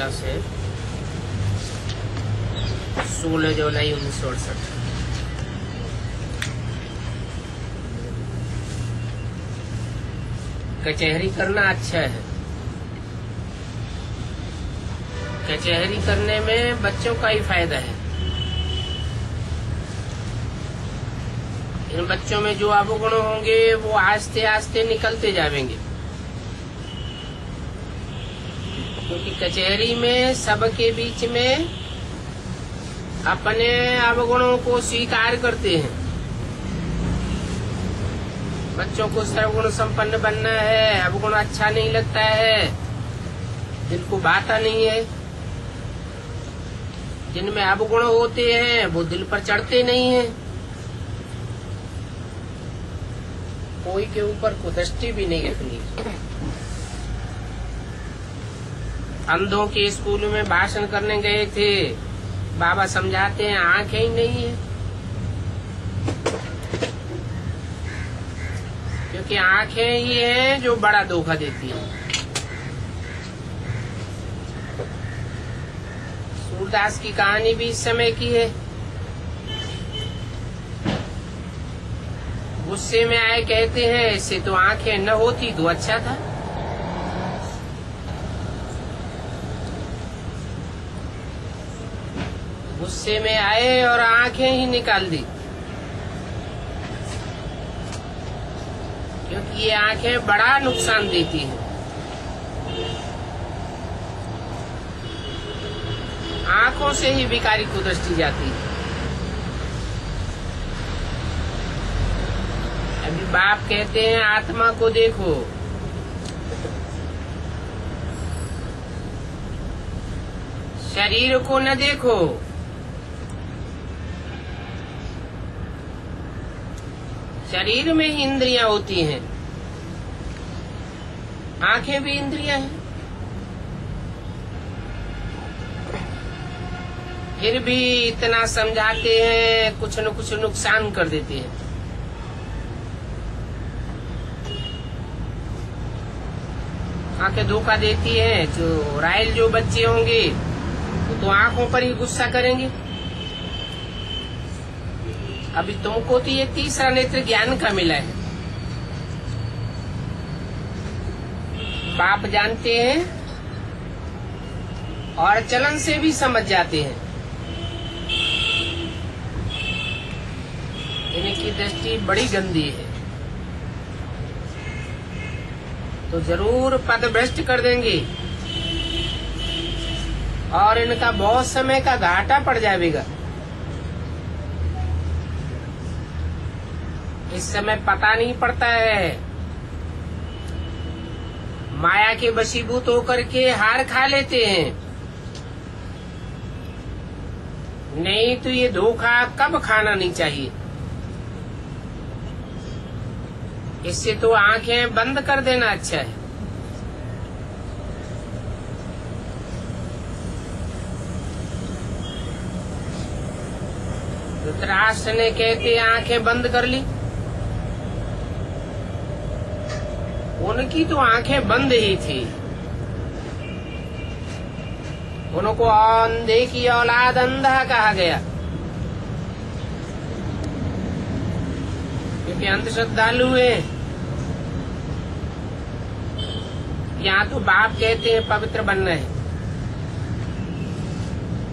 दिवस है 16 जुलाई 1968। कचहरी करना अच्छा है। कचहरी करने में बच्चों का ही फायदा है। इन बच्चों में जो अवगुण होंगे वो आस्ते आस्ते निकलते जाएंगे, क्योंकि कचहरी में सबके बीच में अपने अवगुणों को स्वीकार करते हैं। बच्चों को सर्वगुण संपन्न बनना है, अवगुण अच्छा नहीं लगता है, दिल को भाता नहीं है। जिनमें अवगुण होते हैं वो दिल पर चढ़ते नहीं हैं। कोई के ऊपर कुदृष्टि भी नहीं रखनी। अंधों के स्कूल में भाषण करने गए थे, बाबा समझाते हैं आंखें ही नहीं है, क्योंकि आंखें ही हैं जो बड़ा धोखा देती हैं। सूरदास की कहानी भी इस समय की है। गुस्से में आए कहते हैं इससे तो आंखें न होती तो अच्छा था। गुस्से में आए और आंखें ही निकाल दी, क्योंकि ये आंखें बड़ा नुकसान देती हैं। आंखों से ही विकारी कुदृष्टि जाती है। अभी बाप कहते हैं आत्मा को देखो, शरीर को न देखो। शरीर में ही इंद्रियां होती हैं, आंखें भी इंद्रियां हैं। फिर भी इतना समझाते हैं, कुछ न कुछ नुकसान कर देते हैं। आंखें धोखा देती हैं। जो राइल जो बच्चे होंगे वो तो आंखों पर ही गुस्सा करेंगे। अभी तुमको तो ये तीसरा नेत्र ज्ञान का मिला है, बाप जानते हैं और चलन से भी समझ जाते हैं। इनकी दृष्टि बड़ी गंदी है, तो जरूर पद भ्रष्ट कर देंगे और इनका बहुत समय का घाटा पड़ जाएगा। इस समय पता नहीं पड़ता है, माया के वशीभूत होकर के हार खा लेते हैं। नहीं तो ये धोखा कब खाना नहीं चाहिए। इससे तो आंखें बंद कर देना अच्छा है। धृतराष्ट्र ने कहते आंखें बंद कर ली, उनकी तो आंखें बंद ही थी। उनको अंधे की औलाद अंधा कहा गया, क्योंकि अंध श्रद्धालु है। यहाँ तो बाप कहते हैं पवित्र बनना है,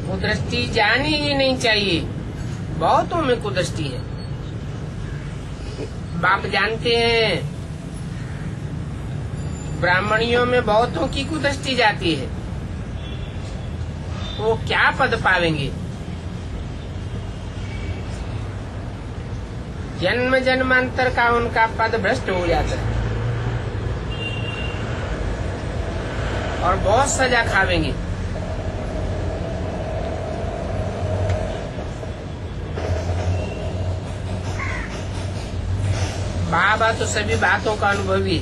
वो दृष्टि जानी ही नहीं चाहिए। बहुतों में कुदृष्टि है, बाप जानते हैं। ब्राह्मणियों में बहुतों की कुदृष्टि जाती है, वो क्या पद पावेंगे। जन्म जन्मांतर का उनका पद भ्रष्ट हो जाता है और बहुत सजा खावेंगे। बाबा तो सभी बातों का अनुभवी।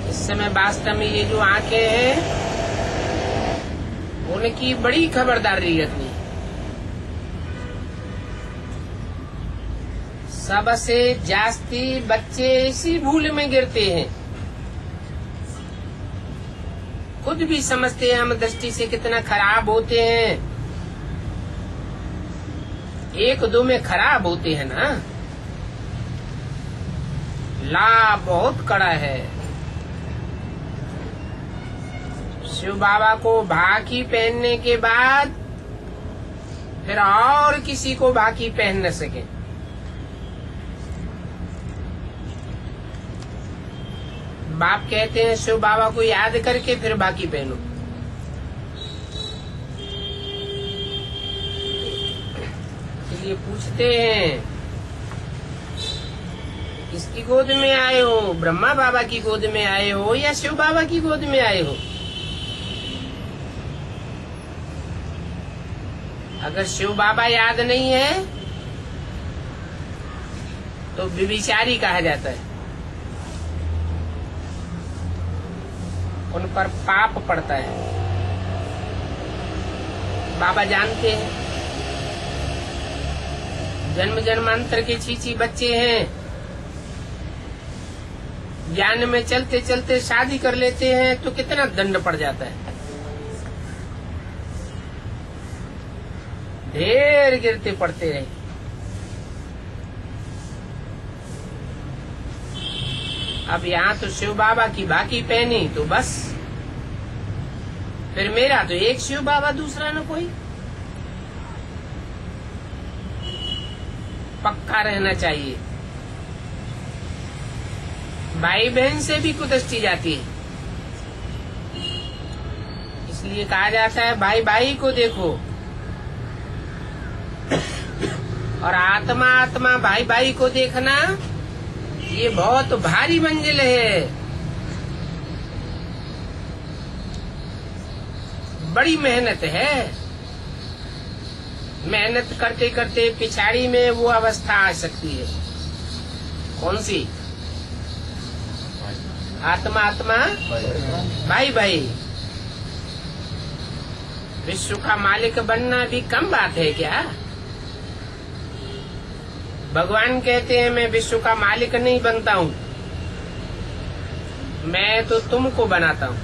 इस समय वास्तव में ये जो आंखें हैं उनकी बड़ी खबरदारी रखनी। सबसे जास्ती बच्चे इसी भूल में गिरते हैं। खुद भी समझते हैं हम दृष्टि से कितना खराब होते हैं। एक दो में खराब होते हैं ना, लाभ बहुत कड़ा है। शिव बाबा को भाकी पहनने के बाद फिर और किसी को भाकी पहन न सके। बाप कहते हैं शिव बाबा को याद करके फिर बाकी पहनो। इसलिए पूछते हैं किसकी गोद में आए हो, ब्रह्मा बाबा की गोद में आए हो या शिव बाबा की गोद में आए हो। अगर शिव बाबा याद नहीं है तो व्यभिचारी कहा जाता है, उन पर पाप पड़ता है। बाबा जानते हैं जन्म जन्मांतर के छीछी बच्चे हैं, ज्ञान में चलते चलते शादी कर लेते हैं तो कितना दंड पड़ जाता है। ढेर गिरते पड़ते रहे। अब यहाँ तो शिव बाबा की बाकी पहनी तो बस फिर मेरा तो एक शिव बाबा दूसरा न कोई। पक्का रहना चाहिए। भाई बहन से भी कुदृष्टि जाती है, इसलिए कहा जाता है भाई भाई को देखो और आत्मा आत्मा भाई भाई को देखना, ये बहुत भारी मंजिल है, बड़ी मेहनत है। मेहनत करते करते पिछाड़ी में वो अवस्था आ सकती है। कौन सी? आत्मा आत्मा भाई भाई। विश्व का मालिक बनना भी कम बात है क्या? भगवान कहते हैं मैं विश्व का मालिक नहीं बनता हूँ, मैं तो तुमको बनाता हूँ।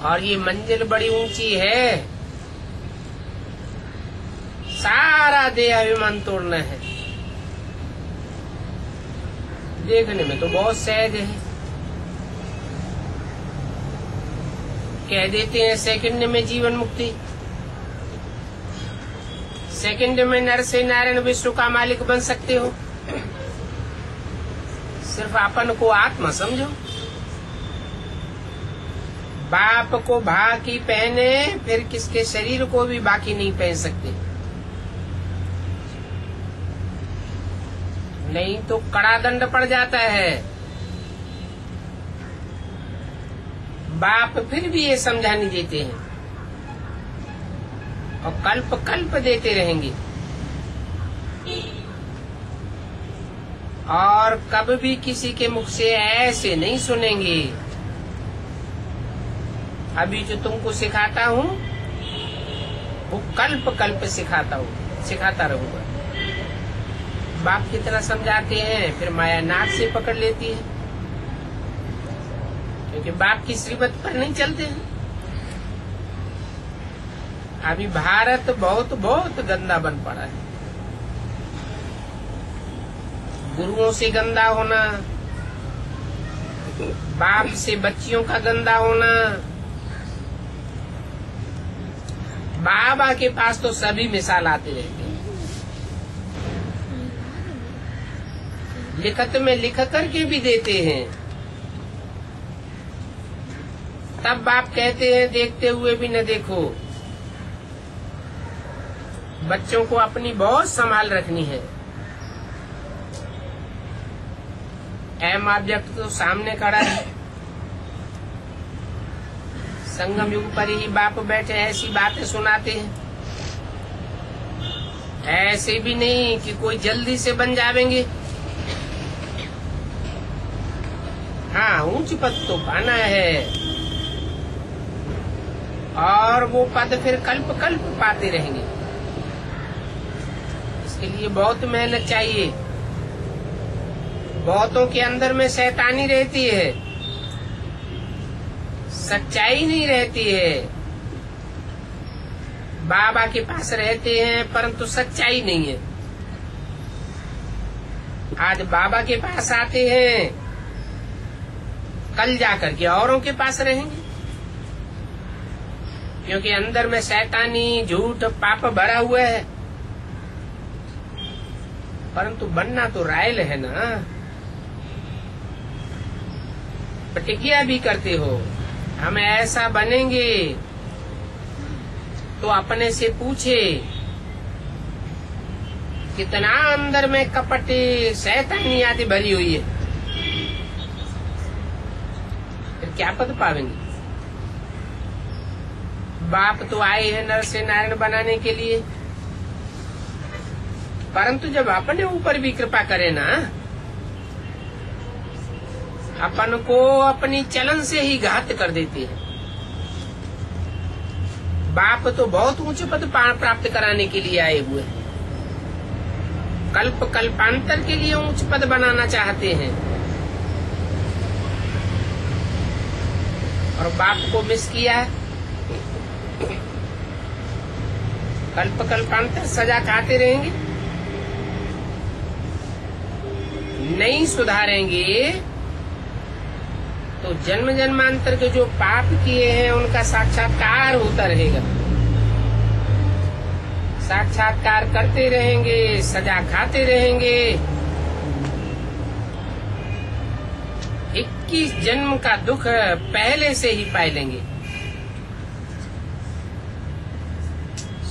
और ये मंजिल बड़ी ऊंची है, सारा देह अभिमान तोड़ना है। देखने में तो बहुत सहज है, कह देते हैं सेकंड में जीवन मुक्ति, सेकंड में नर से नारायण विश्व का मालिक बन सकते हो। सिर्फ अपन को आत्मा समझो। बाप को बाकी पहने फिर किसके शरीर को भी बाकी नहीं पहन सकते, नहीं तो कड़ा दंड पड़ जाता है। बाप फिर भी ये समझा नहीं देते हैं और कल्प कल्प देते रहेंगे और कब भी किसी के मुख से ऐसे नहीं सुनेंगे। अभी जो तुमको सिखाता हूँ वो कल्प कल्प सिखाता रहूंगा। बाप कितना समझाते हैं फिर माया नाक से पकड़ लेती है, क्योंकि बाप की श्रीमत पर नहीं चलते हैं। अभी भारत बहुत बहुत गंदा बन पड़ा है। गुरुओं से गंदा होना, बाप से बच्चियों का गंदा होना। बाबा के पास तो सभी मिसाल आते रहते हैं, लिखत में लिख करके भी देते हैं। तब बाप कहते हैं देखते हुए भी न देखो। बच्चों को अपनी बहुत संभाल रखनी है। अहम ऑब्जेक्ट तो सामने खड़ा है, संगम युग पर ही बाप बैठे ऐसी बातें सुनाते हैं। ऐसे भी नहीं कि कोई जल्दी से बन जावेंगे। हाँ, ऊंच पद तो पाना है और वो पद फिर कल्प कल्प पाते रहेंगे। इसके लिए बहुत मेहनत चाहिए। बहुतों के अंदर में शैतानी रहती है, सच्चाई नहीं रहती है। बाबा के पास रहते हैं परंतु सच्चाई नहीं है। आज बाबा के पास आते हैं, कल जाकर के औरों के पास रहेंगे, क्योंकि अंदर में शैतानी झूठ पाप भरा हुआ है। परंतु बनना तो रायल है ना, प्रतिज्ञा भी करते हो हम ऐसा बनेंगे। तो अपने से पूछे कितना अंदर में कपट शैतानी आदि भरी हुई है, फिर क्या पद पावेंगे। बाप तो आए हैं नर से नारायण बनाने के लिए, परंतु जब अपने ऊपर भी कृपा करे ना, अपन को अपनी चलन से ही घात कर देते हैं। बाप तो बहुत ऊंचे पद प्राप्त कराने के लिए आए हुए हैं, कल्प कल्पांतर के लिए ऊंच पद बनाना चाहते हैं, और बाप को मिस किया। कल्प कल्पांतर सजा खाते रहेंगे, नहीं सुधारेंगे तो जन्म जन्मांतर के जो पाप किए हैं उनका साक्षात्कार होता रहेगा। साक्षात्कार करते रहेंगे, सजा खाते रहेंगे। 21 जन्म का दुख पहले से ही पाए लेंगे।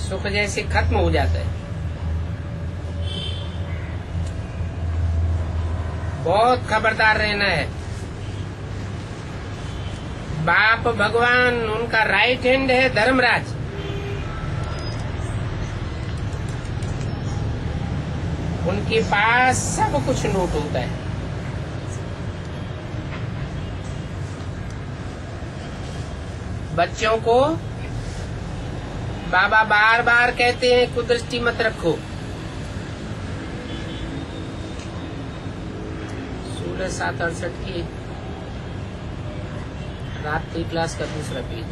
सुख जैसे खत्म हो जाता है। बहुत खबरदार रहना है। बाप भगवान उनका राइट हैंड है धर्मराज, उनके पास सब कुछ नोट होता है। बच्चों को बाबा बार बार कहते हैं कुदृष्टि मत रखो। 16/7/68 की रात्रि क्लास का दूसरा पेज।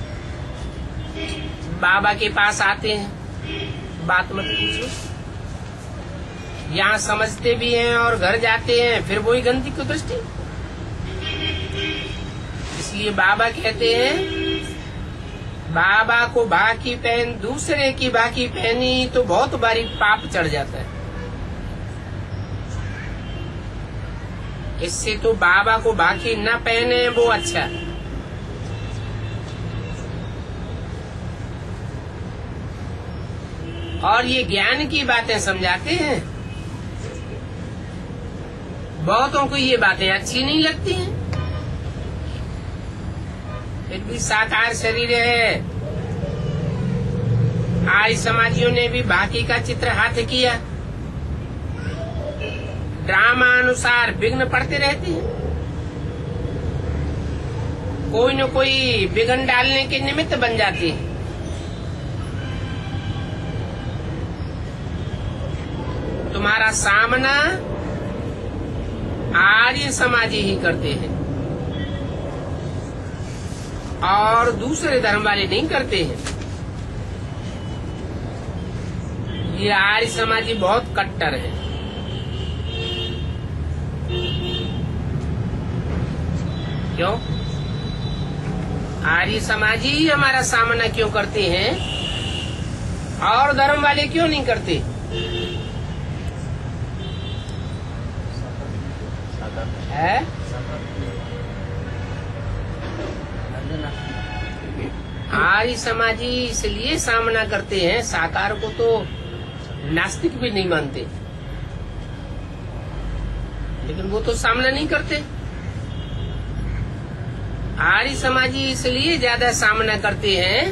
बाबा के पास आते हैं, बात मत पूछो। यहाँ समझते भी हैं और घर जाते हैं फिर वही गंदी कुदृष्टि। इसलिए बाबा कहते हैं बाबा को बाकी पहन, दूसरे की बाकी पहनी तो बहुत बारी पाप चढ़ जाता है। इससे तो बाबा को बाकी न पहने वो अच्छा। और ये ज्ञान की बातें समझाते हैं, बहुतों को ये बातें अच्छी नहीं लगती हैं, फिर भी साकार शरीर है। आर्य समाजियों ने भी बाकी का चित्र हाथ किया, ड्रामा अनुसार विघ्न पड़ते रहते हैं, कोई न कोई विघ्न डालने के निमित्त बन जाती है। तुम्हारा सामना आर्य समाजी ही करते हैं और दूसरे धर्म वाले नहीं करते हैं। ये आर्य समाजी बहुत कट्टर है। क्यों? आर्य समाजी ही हमारा सामना क्यों करते हैं और धर्म वाले क्यों नहीं करते? है? आर्य समाजी इसलिए सामना करते हैं, साकार को तो नास्तिक भी नहीं मानते, लेकिन वो तो सामना नहीं करते। आर्य समाजी इसलिए ज्यादा सामना करते हैं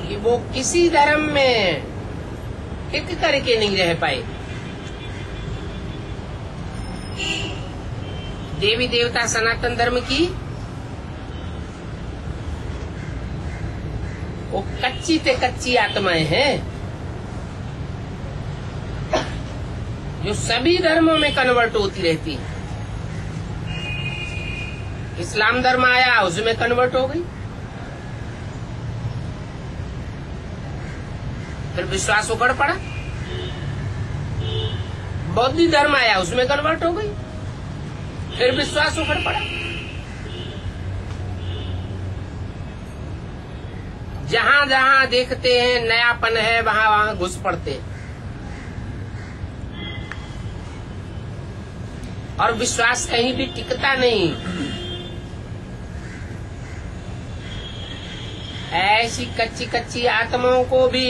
कि वो किसी धर्म में टिक करके नहीं रह पाए। देवी देवता सनातन धर्म की वो कच्ची ते कच्ची आत्माएं हैं जो सभी धर्मों में कन्वर्ट होती रहती हैं। इस्लाम धर्म आया, उसमें कन्वर्ट हो गई। फिर विश्वास उखड़ पड़ा। बौद्ध धर्म आया, उसमें कन्वर्ट हो गई, फिर विश्वास उखड़ पड़ा। जहां जहां देखते हैं नयापन है, वहां वहां घुस पड़ते हैं और विश्वास कहीं भी टिकता नहीं। ऐसी कच्ची कच्ची आत्माओं को भी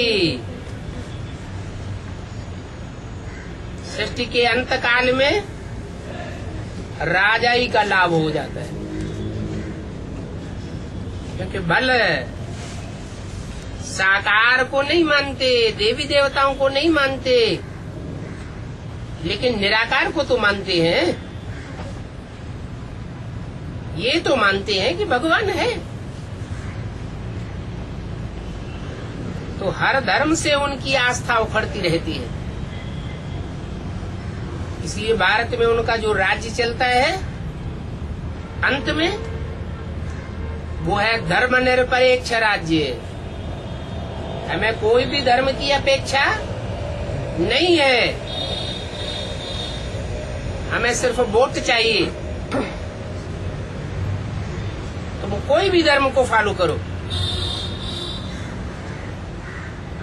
सृष्टि के अंत काल में राजाई का लाभ हो जाता है, क्योंकि बल साकार को नहीं मानते, देवी देवताओं को नहीं मानते, लेकिन निराकार को तो मानते हैं। ये तो मानते हैं कि भगवान है। तो हर धर्म से उनकी आस्था उखड़ती रहती है। इसलिए भारत में उनका जो राज्य चलता है अंत में, वो है धर्मनिरपेक्ष राज्य। हमें कोई भी धर्म की अपेक्षा नहीं है, हमें सिर्फ वोट चाहिए। तुम कोई भी धर्म को फॉलो करो।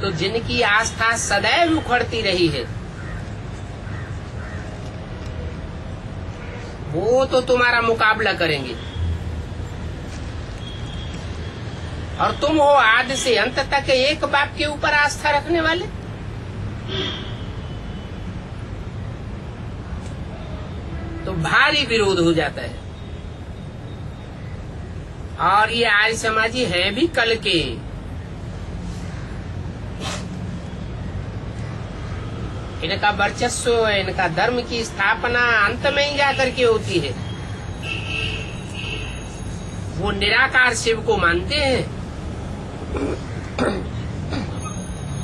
तो जिनकी आस्था सदैव उखड़ती रही है, वो तो तुम्हारा मुकाबला करेंगे। और तुम हो आदि से अंत तक एक बाप के ऊपर आस्था रखने वाले। तो भारी विरोध हो जाता है। और ये आर्य समाजी हैं भी कल के। इनका वर्चस्व, इनका धर्म की स्थापना अंत में ही जाकर के होती है। वो निराकार शिव को मानते हैं।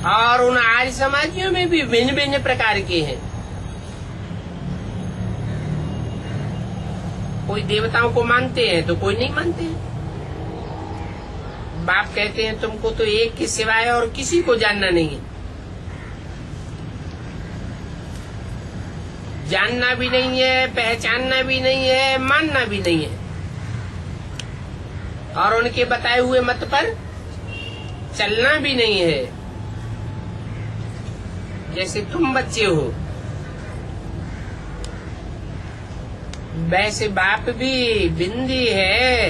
और उन आर्य समाजियों में भी भिन्न भिन्न प्रकार के हैं। कोई देवताओं को मानते हैं तो कोई नहीं मानते हैं। बाप कहते हैं तुमको तो एक के सिवाय और किसी को जानना नहीं है। जानना भी नहीं है, पहचानना भी नहीं है, मानना भी नहीं है। और उनके बताए हुए मत पर चलना भी नहीं है। जैसे तुम बच्चे हो, वैसे बाप भी बिंदी है,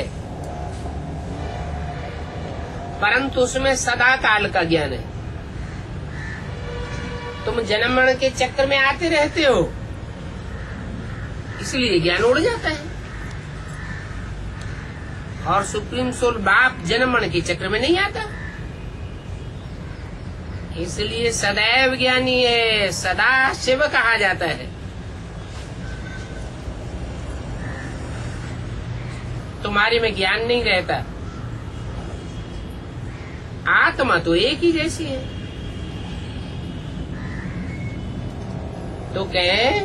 परंतु उसमें सदा काल का ज्ञान है। तुम जन्म मरण के चक्कर में आते रहते हो, इसलिए ज्ञान उड़ जाता है। और सुप्रीम सोल बाप जन्म मरण के चक्र में नहीं आता, इसलिए सदैव ज्ञानी है, सदा शिव कहा जाता है। तुम्हारे में ज्ञान नहीं रहता। आत्मा तो एक ही जैसी है। तो कहे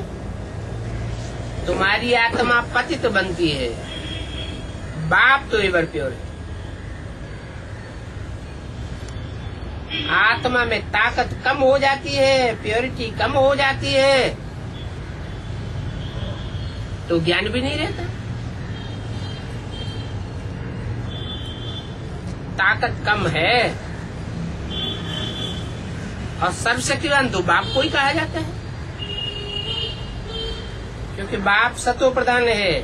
तुम्हारी आत्मा पतित बनती है, बाप तो एवर प्योर है। आत्मा में ताकत कम हो जाती है, प्योरिटी कम हो जाती है, तो ज्ञान भी नहीं रहता। ताकत कम है और सर्वशक्तिवान तो बाप को ही कहा जाता है, क्योंकि बाप सतो प्रधान है,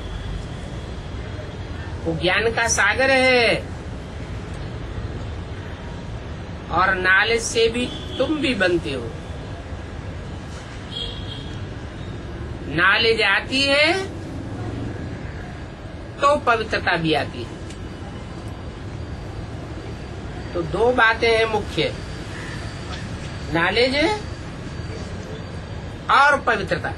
वो ज्ञान का सागर है। और नॉलेज से भी तुम भी बनते हो। नॉलेज आती है तो पवित्रता भी आती है। तो दो बातें हैं मुख्य, नॉलेज और पवित्रता।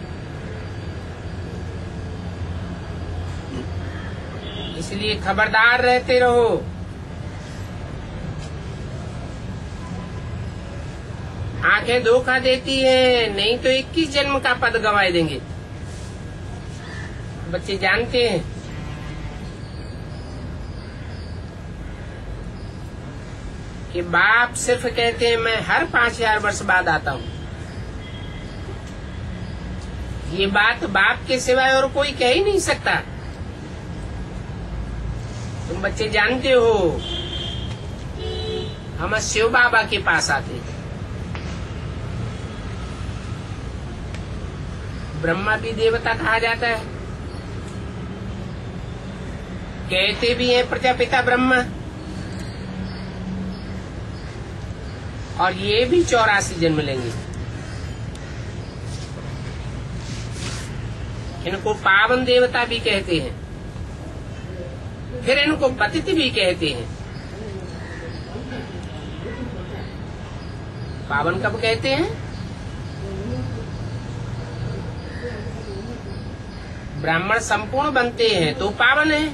इसलिए खबरदार रहते रहो। आंखें धोखा देती है, नहीं तो 21 जन्म का पद गंवा देंगे। बच्चे जानते हैं कि बाप सिर्फ कहते हैं मैं हर 5000 वर्ष बाद आता हूँ। ये बात बाप के सिवाय और कोई कह ही नहीं सकता। तुम बच्चे जानते हो, हम शिव बाबा के पास आते हैं। ब्रह्मा भी देवता कहा जाता है, कहते भी हैं प्रजापिता ब्रह्मा। और ये भी 84 जन्म लेंगे। इनको पावन देवता भी कहते हैं, फिर इनको पतित भी कहते हैं। पावन कब कहते हैं? ब्राह्मण संपूर्ण बनते हैं तो पावन है,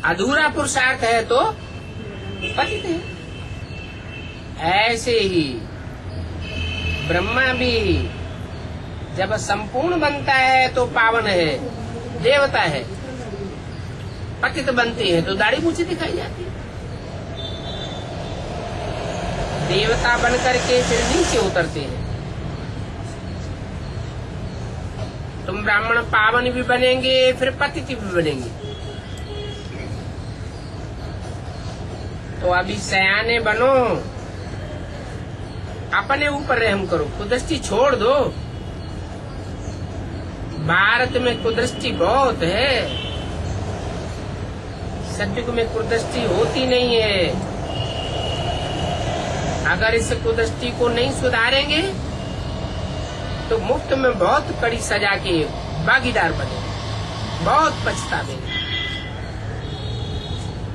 अधूरा पुरुषार्थ है तो पतित है। ऐसे ही ब्रह्मा भी जब संपूर्ण बनता है तो पावन है, देवता है। पतित बनते हैं तो दाढ़ी मूछें दिखाई जाती है। देवता बन करके फिर नीचे उतरते हैं। तुम ब्राह्मण पावन भी बनेंगे, फिर पतित भी बनेंगे। तो अभी सयाने बनो, अपने ऊपर रहम करो, कुदृष्टि छोड़ दो। भारत में कुदृष्टि बहुत है, सतयुग में कुदृष्टि होती नहीं है। अगर इस कुदृष्टि को नहीं सुधारेंगे तो मुफ्त में बहुत कड़ी सजा के भागीदार बने, बहुत पछतावेंगे।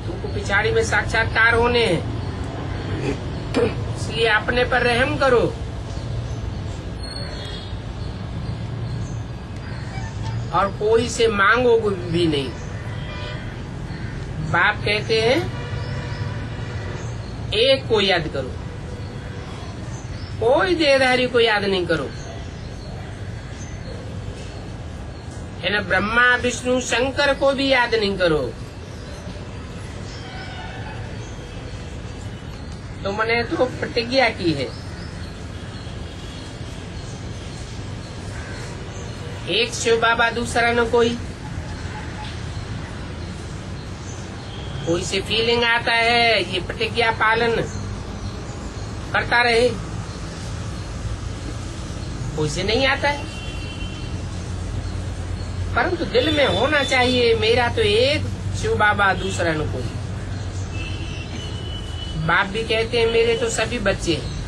तुमको पिछाड़ी में साक्षात्कार होने हैं, इसलिए अपने पर रहम करो। और कोई से मांगो भी नहीं। बाप कहते हैं एक को याद करो, कोई देहधारी को याद नहीं करो। है ना, ब्रह्मा विष्णु शंकर को भी याद नहीं करो। तो मैंने तो प्रतिज्ञा की है, एक शिव बाबा दूसरा न कोई। कोई से फीलिंग आता है, ये प्रतिज्ञा पालन करता रहे, कोई से नहीं आता है। परंतु दिल में होना चाहिए मेरा तो एक शिव बाबा दूसरा न कोई। बाप भी कहते हैं मेरे तो सभी बच्चे हैं,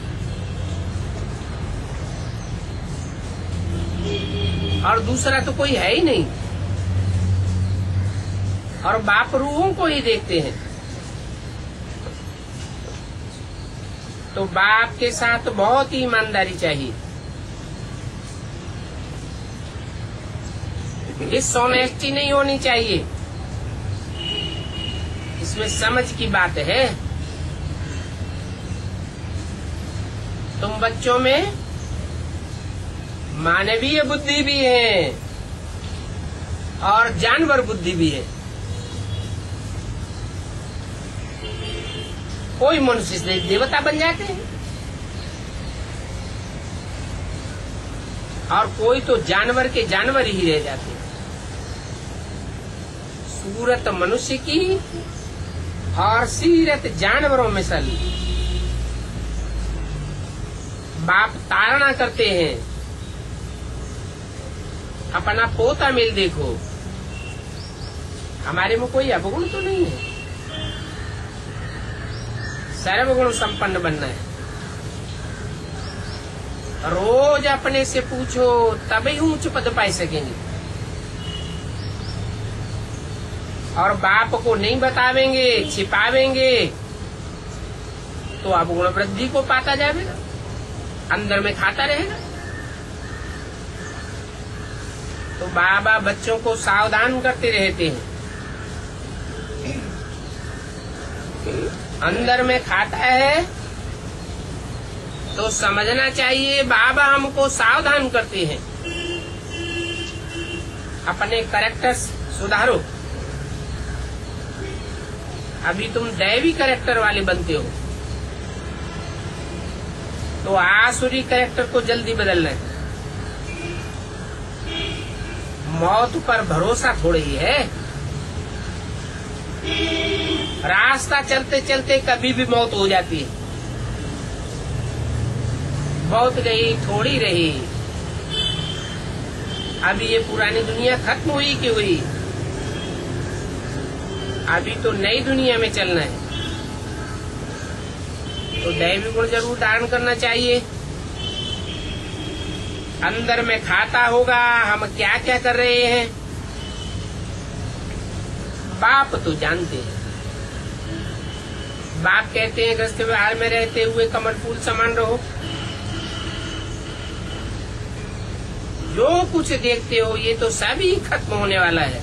और दूसरा तो कोई है ही नहीं। और बाप रूहों को ही देखते हैं। तो बाप के साथ बहुत ही ईमानदारी चाहिए। डिसऑनेस्टी नहीं होनी चाहिए, इसमें समझ की बात है। तुम बच्चों में मानवीय बुद्धि भी है और जानवर बुद्धि भी है। कोई मनुष्य से देवता बन जाते हैं और कोई तो जानवर के जानवर ही रह जाते हैं। सूरत मनुष्य की और सीरत जानवरों में सली। बाप ताड़ना करते हैं, अपना पोता मिल देखो, हमारे में कोई अवगुण तो नहीं है, सर्वगुण संपन्न बनना है। रोज अपने से पूछो तभी ऊंच पद पा सकेंगे। और बाप को नहीं बतावेंगे, छिपावेंगे तो अवगुण वृद्धि को पाता जाएगा, अंदर में खाता रहेगा। तो बाबा बच्चों को सावधान करते रहते हैं। अंदर में खाता है तो समझना चाहिए बाबा हमको सावधान करते हैं। अपने कैरेक्टर्स सुधारो, अभी तुम दैवी कैरेक्टर वाले बनते हो, तो आसुरी कैरेक्टर को जल्दी बदलना है। मौत पर भरोसा थोड़ी ही है। रास्ता चलते चलते कभी भी मौत हो जाती है। बहुत गई थोड़ी रही। अभी ये पुरानी दुनिया खत्म हुई कि हुई? अभी तो नई दुनिया में चलना है, तो दैवी गुण जरूर धारण करना चाहिए। अंदर में खाता होगा हम क्या क्या कर रहे हैं, बाप तो जानते हैं। बाप कहते हैं ग्रस्त व्यवहार में रहते हुए कमल फूल समान रहो। जो कुछ देखते हो ये तो सभी खत्म होने वाला है,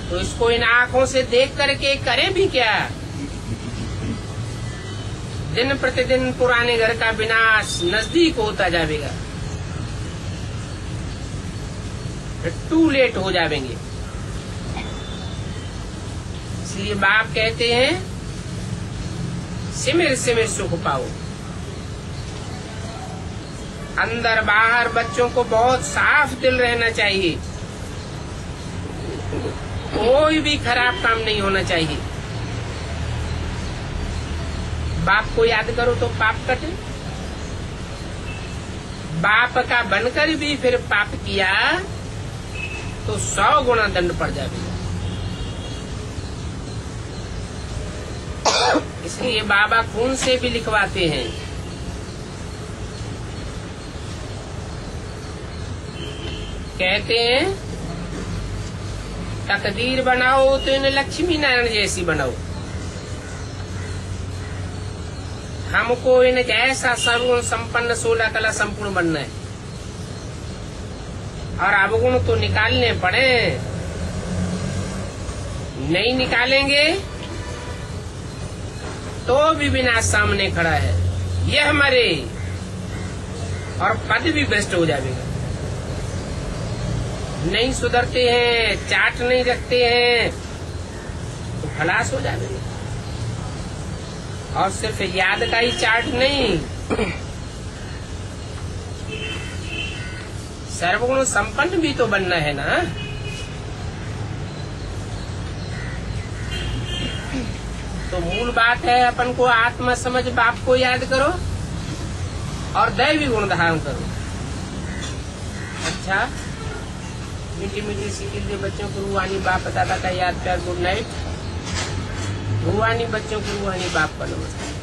तो इसको इन आंखों से देख करके करें भी क्या? दिन प्रतिदिन पुराने घर का विनाश नजदीक होता जाएगा, टू लेट हो जाएंगे। इसलिए बाप कहते हैं सिमिर सिमिर सुख पाओ। अंदर बाहर बच्चों को बहुत साफ दिल रहना चाहिए, कोई भी खराब काम नहीं होना चाहिए। बाप को याद करो तो पाप कटे। बाप का बनकर भी फिर पाप किया तो 100 गुना दंड पड़ जाएगा। इसलिए बाबा खून से भी लिखवाते हैं। कहते हैं तकदीर बनाओ तो इन्हें लक्ष्मी नारायण जैसी बनाओ। हमको इन जैसा सर्वगुण संपन्न 16 कला संपूर्ण बनना है, और अवगुण तो निकालने पड़े। नहीं निकालेंगे तो भी विनाश सामने खड़ा है। यह हमारे और पद भी भ्रष्ट हो जाएगा। नहीं सुधरते हैं, चाट नहीं रखते हैं तो खलास हो जाएंगे। और सिर्फ याद का ही चाट नहीं, सर्वगुण संपन्न भी तो बनना है ना। तो मूल बात है अपन को आत्मा समझ बाप को याद करो और दैवी गुण धारण करो। अच्छा, मीठी मीठी सीखी दे बच्चों को रूहानी बाप दादा का याद प्यार गुड नाइट। रूहानी बच्चों को रूहानी बाप का नमस्कार।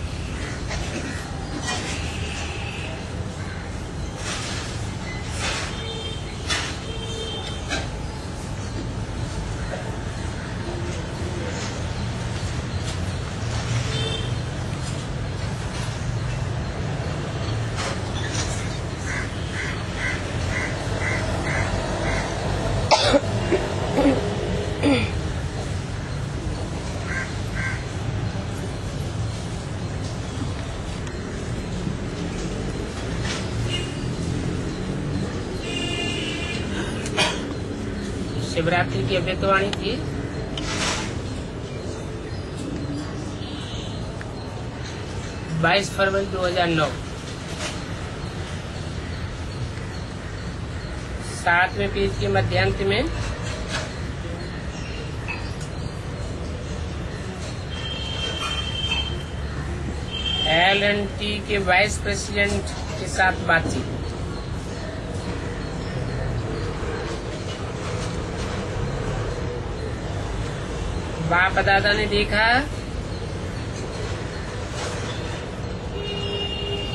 शिवरात्रि की अव्यक्तवाणी थी। बाईस फरवरी 2009 7वें पेज के मध्यांत में L&T के वाइस प्रेसिडेंट के साथ बातचीत। बाप दादा ने देखा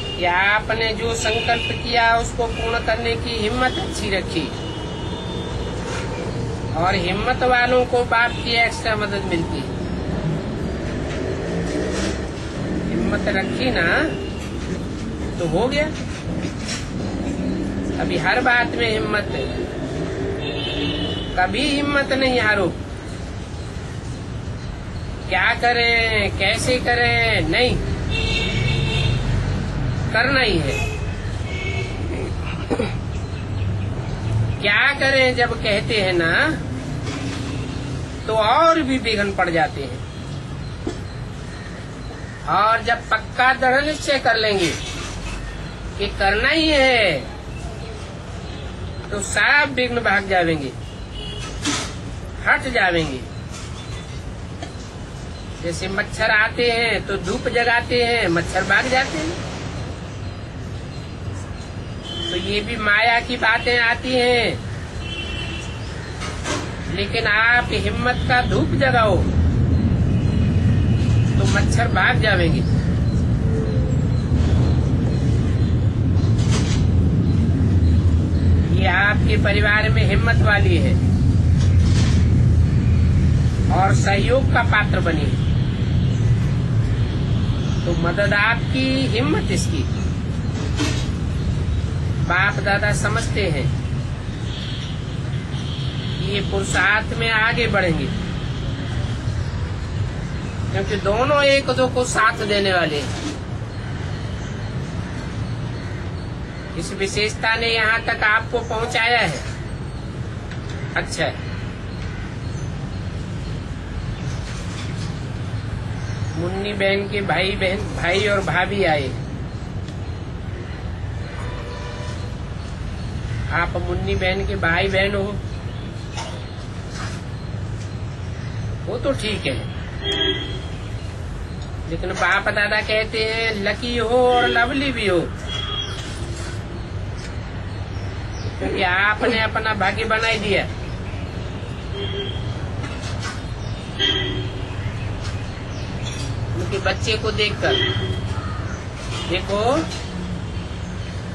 कि आपने जो संकल्प किया उसको पूर्ण करने की हिम्मत अच्छी रखी, और हिम्मत वालों को बाप की एक्स्ट्रा मदद मिलती है। हिम्मत रखी ना तो हो गया। अभी हर बात में हिम्मत है, कभी हिम्मत नहीं हारो। क्या करें कैसे करें, नहीं, करना ही है। क्या करें जब कहते हैं ना तो और भी विघ्न पड़ जाते हैं। और जब पक्का दृढ़ निश्चय कर लेंगे कि करना ही है, तो सब विघ्न भाग जाएंगे, हट जाएंगे। जैसे मच्छर आते हैं तो धूप जगाते हैं, मच्छर भाग जाते हैं। तो ये भी माया की बातें आती हैं, लेकिन आप हिम्मत का धूप जगाओ तो मच्छर भाग जाएंगे। ये आपके परिवार में हिम्मत वाली है और सहयोग का पात्र बनी, तो मदद आपकी, हिम्मत इसकी। बाप दादा समझते हैं ये पुरुषार्थ में आगे बढ़ेंगे, क्योंकि दोनों एक दो को साथ देने वाले हैं। इस विशेषता ने यहाँ तक आपको पहुँचाया है। अच्छा, मुन्नी बहन के भाई और भाभी आए। आप मुन्नी बहन के भाई बहन हो, वो तो ठीक है, लेकिन बाप दादा कहते हैं लकी हो और लवली भी हो, क्योंकि आपने अपना भाग्य बनाई दिया। उनके बच्चे को देखकर देखो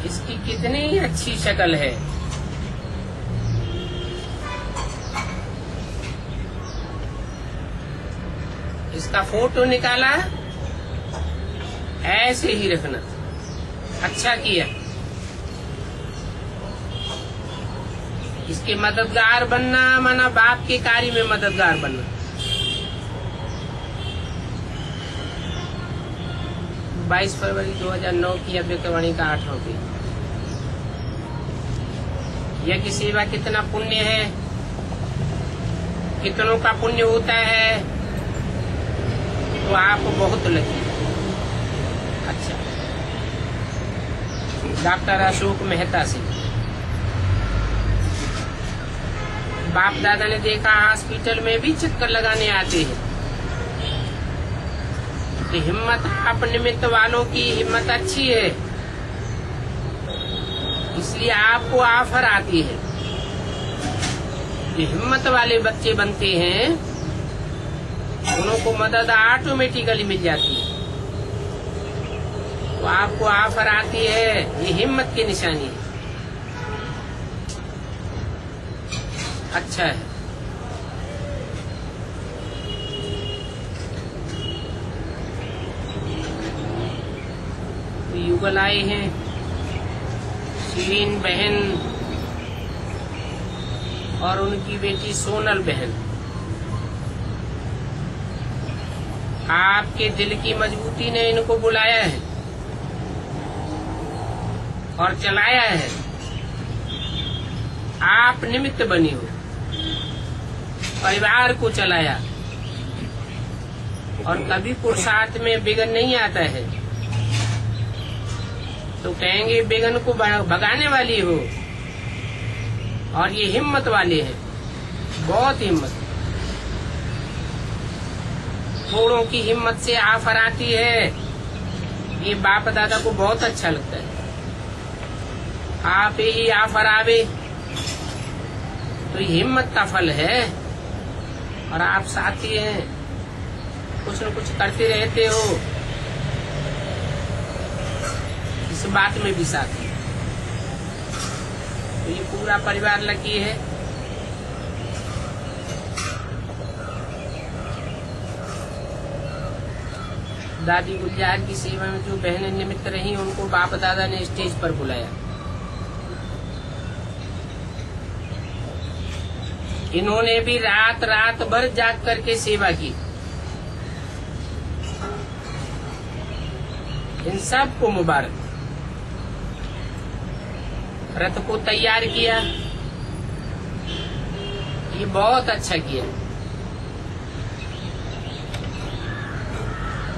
इसकी कितनी अच्छी शक्ल है। इसका फोटो निकाला, ऐसे ही रखना। अच्छा किया। इसके मददगार बनना माना बाप के कार्य में मददगार बनना। 22 फरवरी 2009 की अव्यक्तवाणी का 8वां पेज। यज्ञ सेवा कितना पुण्य है, कितनों का पुण्य होता है, तो आप बहुत लगी। अच्छा, डॉक्टर अशोक मेहता से बाप दादा ने देखा हॉस्पिटल में भी चक्कर लगाने आते हैं कि हिम्मत आप निमित्त वालों की हिम्मत अच्छी है, इसलिए आपको ऑफर आती है। जो हिम्मत वाले बच्चे बनते हैं उन्हों को मदद ऑटोमेटिकली मिल जाती है। तो आपको ऑफर आती है, ये हिम्मत की निशानी है। अच्छा है। तो युगल आए हैं, शिरीन बहन और उनकी बेटी सोनल बहन। आपके दिल की मजबूती ने इनको बुलाया है और चलाया है। आप निमित्त बनी हो, परिवार को चलाया। और कभी पुरुषार्थ में विघ्न नहीं आता है तो कहेंगे विघ्न को भगाने वाली हो, और ये हिम्मत वाले हैं, बहुत हिम्मत। थोड़ों की हिम्मत से ऑफर आती है, ये बाप दादा को बहुत अच्छा लगता है। आप ही ऑफर आवे तो ये हिम्मत का फल है। और आप साथी हैं, कुछ न कुछ करते रहते हो, इस बात में भी साथी। तो ये पूरा परिवार लकी है। दादी गुलजार की सेवा में जो बहनें निमित्त रही उनको बाप दादा ने स्टेज पर बुलाया। इन्होंने भी रात रात भर जाग करके सेवा की। इन सबको मुबारक। रथ को तैयार किया, ये बहुत अच्छा किया।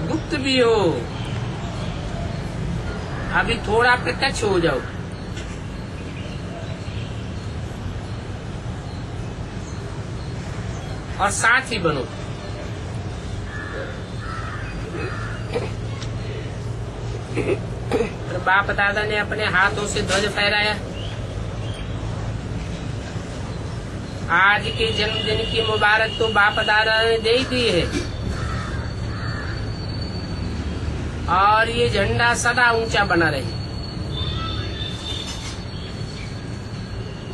गुप्त भी हो, अभी थोड़ा प्रत्यक्ष हो जाओ। और साथ ही बनो। तो बाप दादा ने अपने हाथों से ध्वज फहराया। आज के जन्मदिन की मुबारक तो बाप दादा ने दे ही दी है, और ये झंडा सदा ऊंचा बना रहे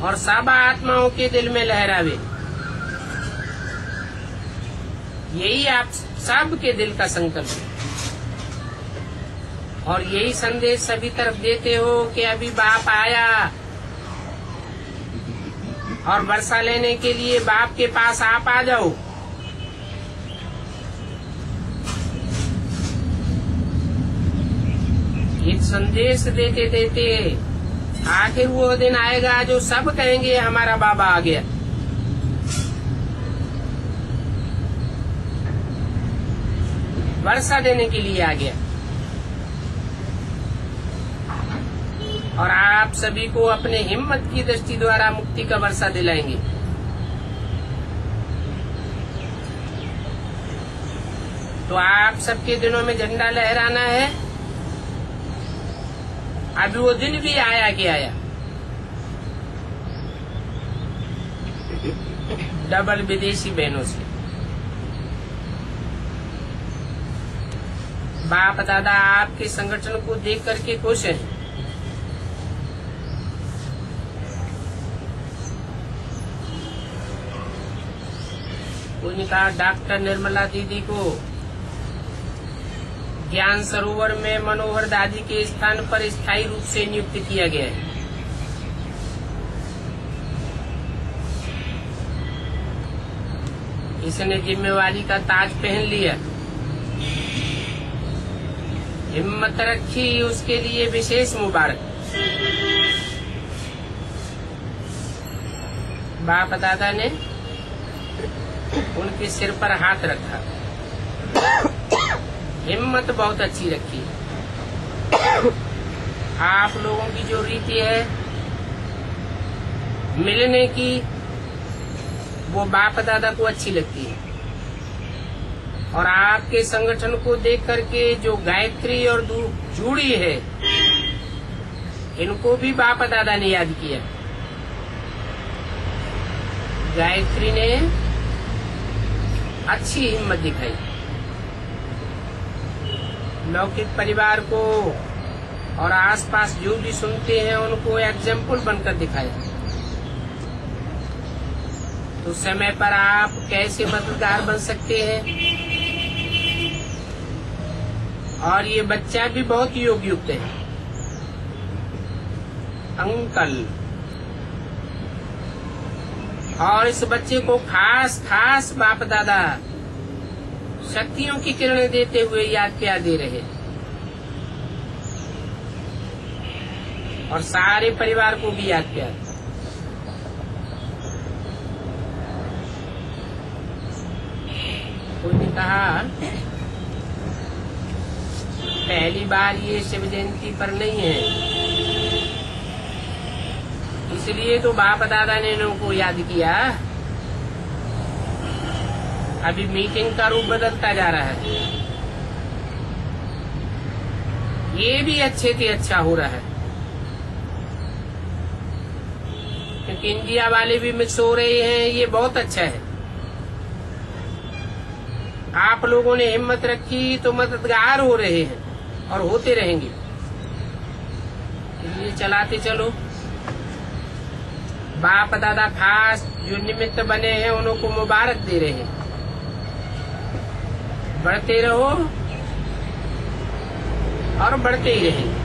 और सब आत्माओं के दिल में लहरावे। यही आप सबके दिल का संकल्प है, और यही संदेश सभी तरफ देते हो कि अभी बाप आया, और वर्षा लेने के लिए बाप के पास आप आ जाओ। ये संदेश देते देते आखिर वो दिन आएगा जो सब कहेंगे हमारा बाबा आ गया। वर्षा देने के लिए आ गया, और आप सभी को अपने हिम्मत की दृष्टि द्वारा मुक्ति का वर्षा दिलाएंगे। तो आप सबके दिनों में झंडा लहराना है। अभी वो दिन भी आया कि आया, डबल विदेशी बहनों से। बाप दादा आपके संगठन को देख करके खुश हैं। उन्होंने कहा डॉक्टर निर्मला दीदी को ज्ञान सरोवर में मनोहर दादी के स्थान पर स्थायी रूप से नियुक्त किया गया है। इसने जिम्मेवारी का ताज पहन लिया, हिम्मत रखी, उसके लिए विशेष मुबारक। बाप दादा ने उनके सिर पर हाथ रखा। हिम्मत बहुत अच्छी रखी। आप लोगों की जो रीति है मिलने की, वो बाप दादा को अच्छी लगती है, और आपके संगठन को देख करके जो गायत्री और जूड़ी है, इनको भी बाप दादा ने याद किया। गायत्री ने अच्छी हिम्मत दिखाई, लौकिक परिवार को और आसपास जो भी सुनते हैं उनको एग्जाम्पल बनकर दिखाया। तो समय पर आप कैसे मददगार बन सकते हैं। और ये बच्चा भी बहुत योग्य युक्त है। अंकल, और इस बच्चे को खास खास बाप दादा शक्तियों की किरणें देते हुए याद क्या दे रहे, और सारे परिवार को भी याद किया। उन्होंने कहा पहली बार ये शिव जयंती पर नहीं है, इसलिए तो बाप दादा ने इनको याद किया। अभी मीटिंग का रूप बदलता जा रहा है, ये भी अच्छे से अच्छा हो रहा है, क्योंकि इंडिया वाले भी मिक्स हो रहे हैं। ये बहुत अच्छा है। आप लोगों ने हिम्मत रखी तो मददगार हो रहे हैं और होते रहेंगे। ये चलाते चलो। बाप दादा खास जो निमित्त बने हैं उनको मुबारक दे रहे हैं। बढ़ते रहो और बढ़ते ही रहेंगे।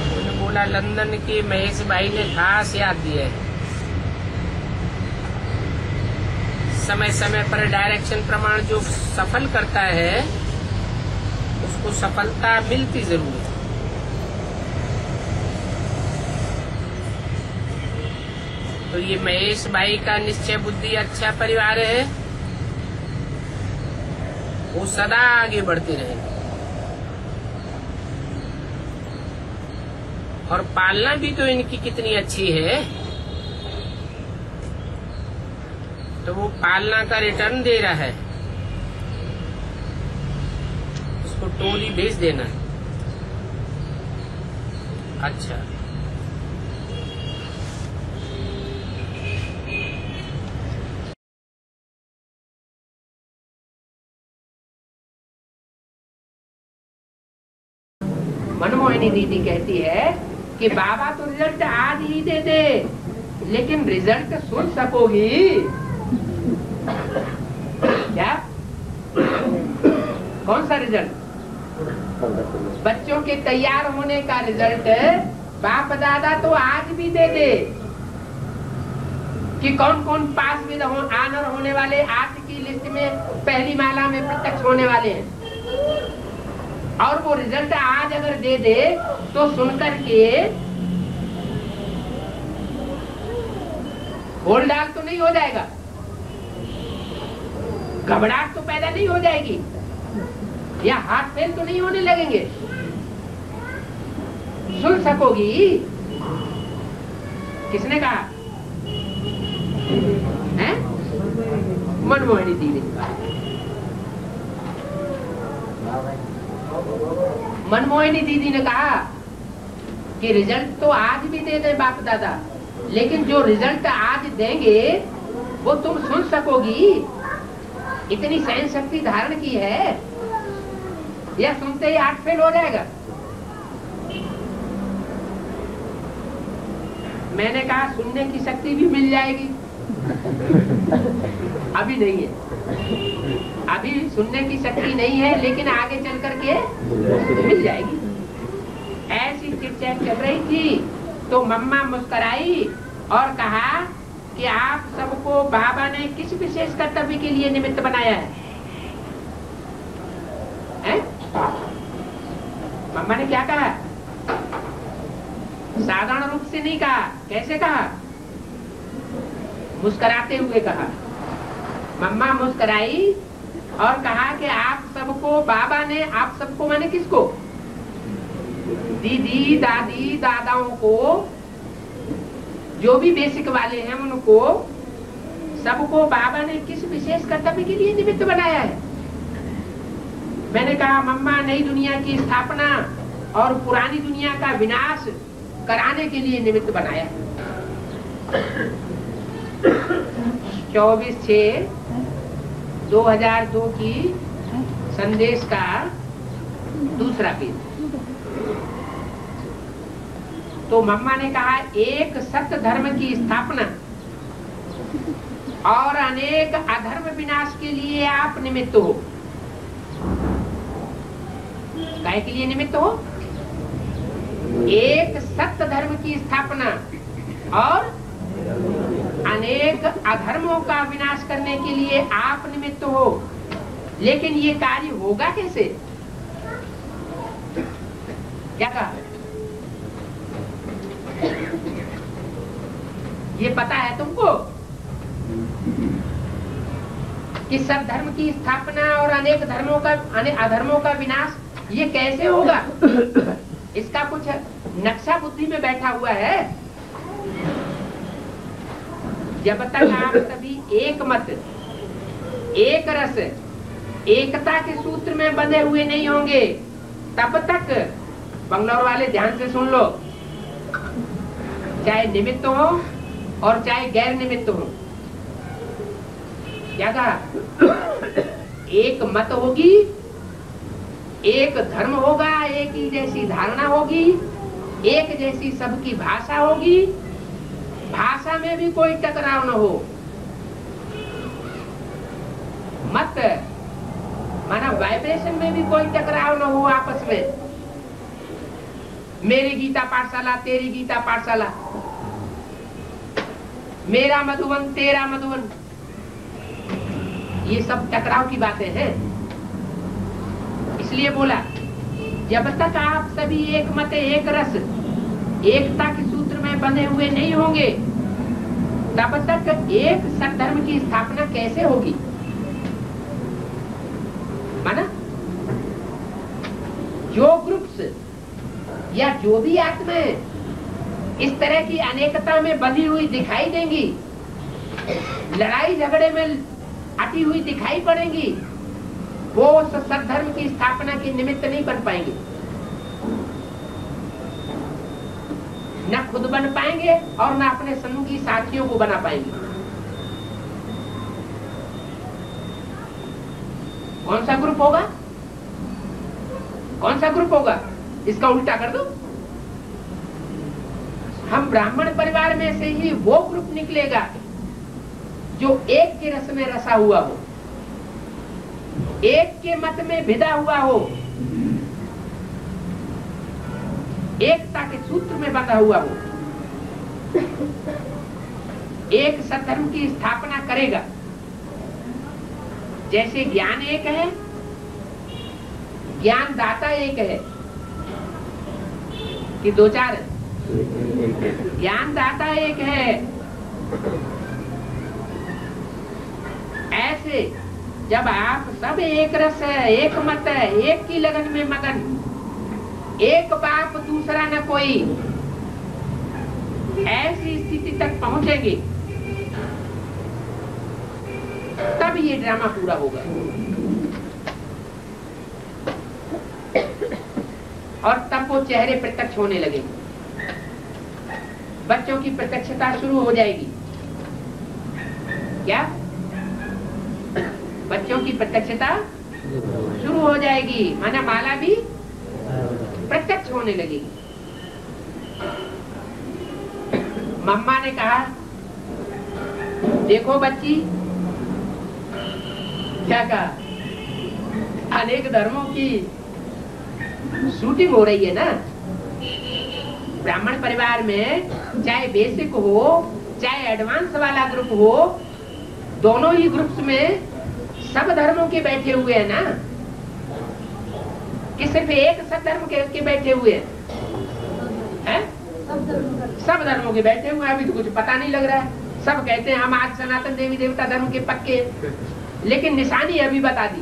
उन्होंने बोला लंदन के महेश भाई ने खास याद दिया है। समय समय पर डायरेक्शन प्रमाण जो सफल करता है उसको सफलता मिलती जरूर है। तो ये महेश भाई का निश्चय बुद्धि अच्छा परिवार है, वो सदा आगे बढ़ते रहेंगे। और पालना भी तो इनकी कितनी अच्छी है, तो वो पालना का रिटर्न दे रहा है, उसको टोली भेज देना। अच्छा, मनमोहिनी दीदी कहती है कि बाबा तो रिजल्ट आज ही दे दे, लेकिन रिजल्ट सुन सकोगी क्या? कौन सा रिजल्ट? बच्चों के तैयार होने का रिजल्ट बाप दादा तो आज भी दे दे कि कौन कौन पास में आनर होने वाले, आज की लिस्ट में पहली माला में प्रत्यक्ष होने वाले हैं। और वो रिजल्ट आज अगर दे दे तो सुनकर के होल डाल तो नहीं हो जाएगा, घबराहट तो पैदा नहीं हो जाएगी, या हाथ फेल तो नहीं होने लगेंगे? सुन सकोगी? किसने कहा? है मनमोहिनी दीदी ने कहा। मनमोहिनी दीदी ने कहा कि रिजल्ट तो आज भी दे दे बाप दादा, लेकिन जो रिजल्ट आज देंगे वो तुम सुन सकोगी? इतनी सहन शक्ति धारण की है, या सुनते ही हाथ फेल हो जाएगा? मैंने कहा सुनने की शक्ति भी मिल जाएगी, अभी नहीं है, अभी सुनने की शक्ति नहीं है, लेकिन आगे चल करके मिल जाएगी। ऐसी चिड़चैट चल रही थी तो मम्मा मुस्कुराई और कहा कि आप सबको बाबा ने किस विशेष कर्तव्य के लिए निमित्त बनाया है? मम्मा ने क्या कहा? साधारण रूप से नहीं कहा, कैसे कहा? मुस्कुराते हुए कहा। मम्मा मुस्कुराई और कहा कि आप सबको बाबा ने, आप सबको माने किसको? दीदी दादी दादाओं को, जो भी बेसिक वाले हैं उनको सबको बाबा ने किस विशेष कर्तव्य के लिए निमित्त बनाया है? मैंने कहा मम्मा नई दुनिया की स्थापना और पुरानी दुनिया का विनाश कराने के लिए निमित्त बनाया है। 24/6/2002 की संदेश का दूसरा पेज। तो मम्मा ने कहा एक सत्य धर्म की स्थापना और अनेक अधर्म विनाश के लिए आप निमित्त हो। काय के लिए निमित्त हो? एक सत्य धर्म की स्थापना और अनेक अधर्मों का विनाश करने के लिए आप निमित्त हो। लेकिन ये कार्य होगा कैसे? क्या कहा? ये पता है तुमको कि सब धर्म की स्थापना और अनेक धर्मों का, अधर्मों का विनाश ये कैसे होगा? इसका कुछ नक्शा बुद्धि में बैठा हुआ है। जब तक आप सभी एक मत, एक रस, एकता के सूत्र में बंधे हुए नहीं होंगे, तब तक, बंगलौर वाले ध्यान से सुन लो, चाहे निमित्त हो और चाहे गैर निमित्त हो, क्या कहा? एक मत होगी, एक धर्म होगा, एक ही जैसी धारणा होगी, एक जैसी सबकी भाषा होगी, भाषा में भी कोई टकराव न हो। मत माना वाइब्रेशन में भी कोई टकराव न हो आपस में। मेरी गीता पाठशाला, तेरी गीता पाठशाला, मेरा मधुबन, तेरा मधुबन, ये सब टकराव की बातें हैं। इसलिए बोला जब तक आप सभी एक मत, एक रस, एकता के सूत्र में बंधे हुए नहीं होंगे, तब तक एक सत्य धर्म की स्थापना कैसे होगी? माना जो ग्रुप्स या जो भी आत्माएं इस तरह की अनेकता में बंधी हुई दिखाई देंगी, लड़ाई झगड़े में अटी हुई दिखाई पड़ेंगी, वो सद्धर्म की स्थापना के निमित्त नहीं बन पाएंगे, न खुद बन पाएंगे और न अपने संगी साथियों को बना पाएंगे। कौन सा ग्रुप होगा? कौन सा ग्रुप होगा? इसका उल्टा कर दो। हम ब्राह्मण परिवार में से ही वो ग्रुप निकलेगा जो एक के रस में रसा हुआ हो, एक के मत में भिदा हुआ हो, एकता के सूत्र में बंधा हुआ हो, एक सद्धर्म की स्थापना करेगा। जैसे ज्ञान एक है, ज्ञान दाता एक है कि दो चार है? ज्ञान दाता एक है। ऐसे जब आप सब एक रस है, एक मत है, एक की लगन में मगन, एक बाप दूसरा न कोई, ऐसी स्थिति तक पहुंचेंगे तब ये ड्रामा पूरा होगा। और तब वो चेहरे प्रत्यक्ष होने लगेंगे, बच्चों की प्रत्यक्षता शुरू हो जाएगी। क्या? बच्चों की प्रत्यक्षता शुरू हो जाएगी, माना माला भी प्रत्यक्ष होने लगेगी। मम्मा ने कहा, देखो बच्ची, क्या कहा, अनेक धर्मों की शूटिंग हो रही है ना ब्राह्मण परिवार में, चाहे बेसिक हो चाहे एडवांस वाला ग्रुप हो, दोनों ही ग्रुप्स में सब धर्मों के बैठे हुए हैं ना, कि सिर्फ एक सद्धर्म के बैठे हुए हैं? सब धर्मों के बैठे हुए हैं। अभी तो कुछ पता नहीं लग रहा है, सब कहते हैं हम आज सनातन देवी देवता धर्म के पक्के, लेकिन निशानी अभी बता दी।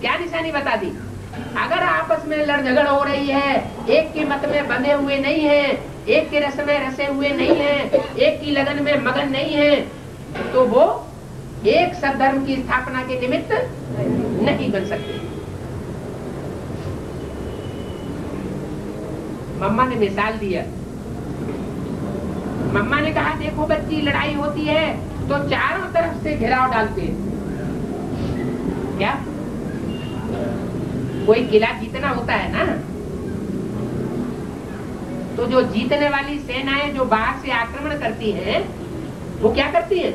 क्या निशानी बता दी? अगर आपस में लड़ झगड़ हो रही है, एक के मत में बंधे हुए नहीं है, एक के रस में रसे हुए नहीं है, एक की लगन में मगन नहीं है, तो वो एक सद्धर्म की स्थापना के निमित्त नहीं बन सकते। मम्मा ने मिसाल दिया। मम्मा ने कहा, देखो बच्ची, लड़ाई होती है तो चारों तरफ से घेराव डालते हैं। क्या? कोई किला जीतना होता है ना, तो जो जीतने वाली सेनाएं जो बाहर से आक्रमण करती हैं, वो क्या करती हैं?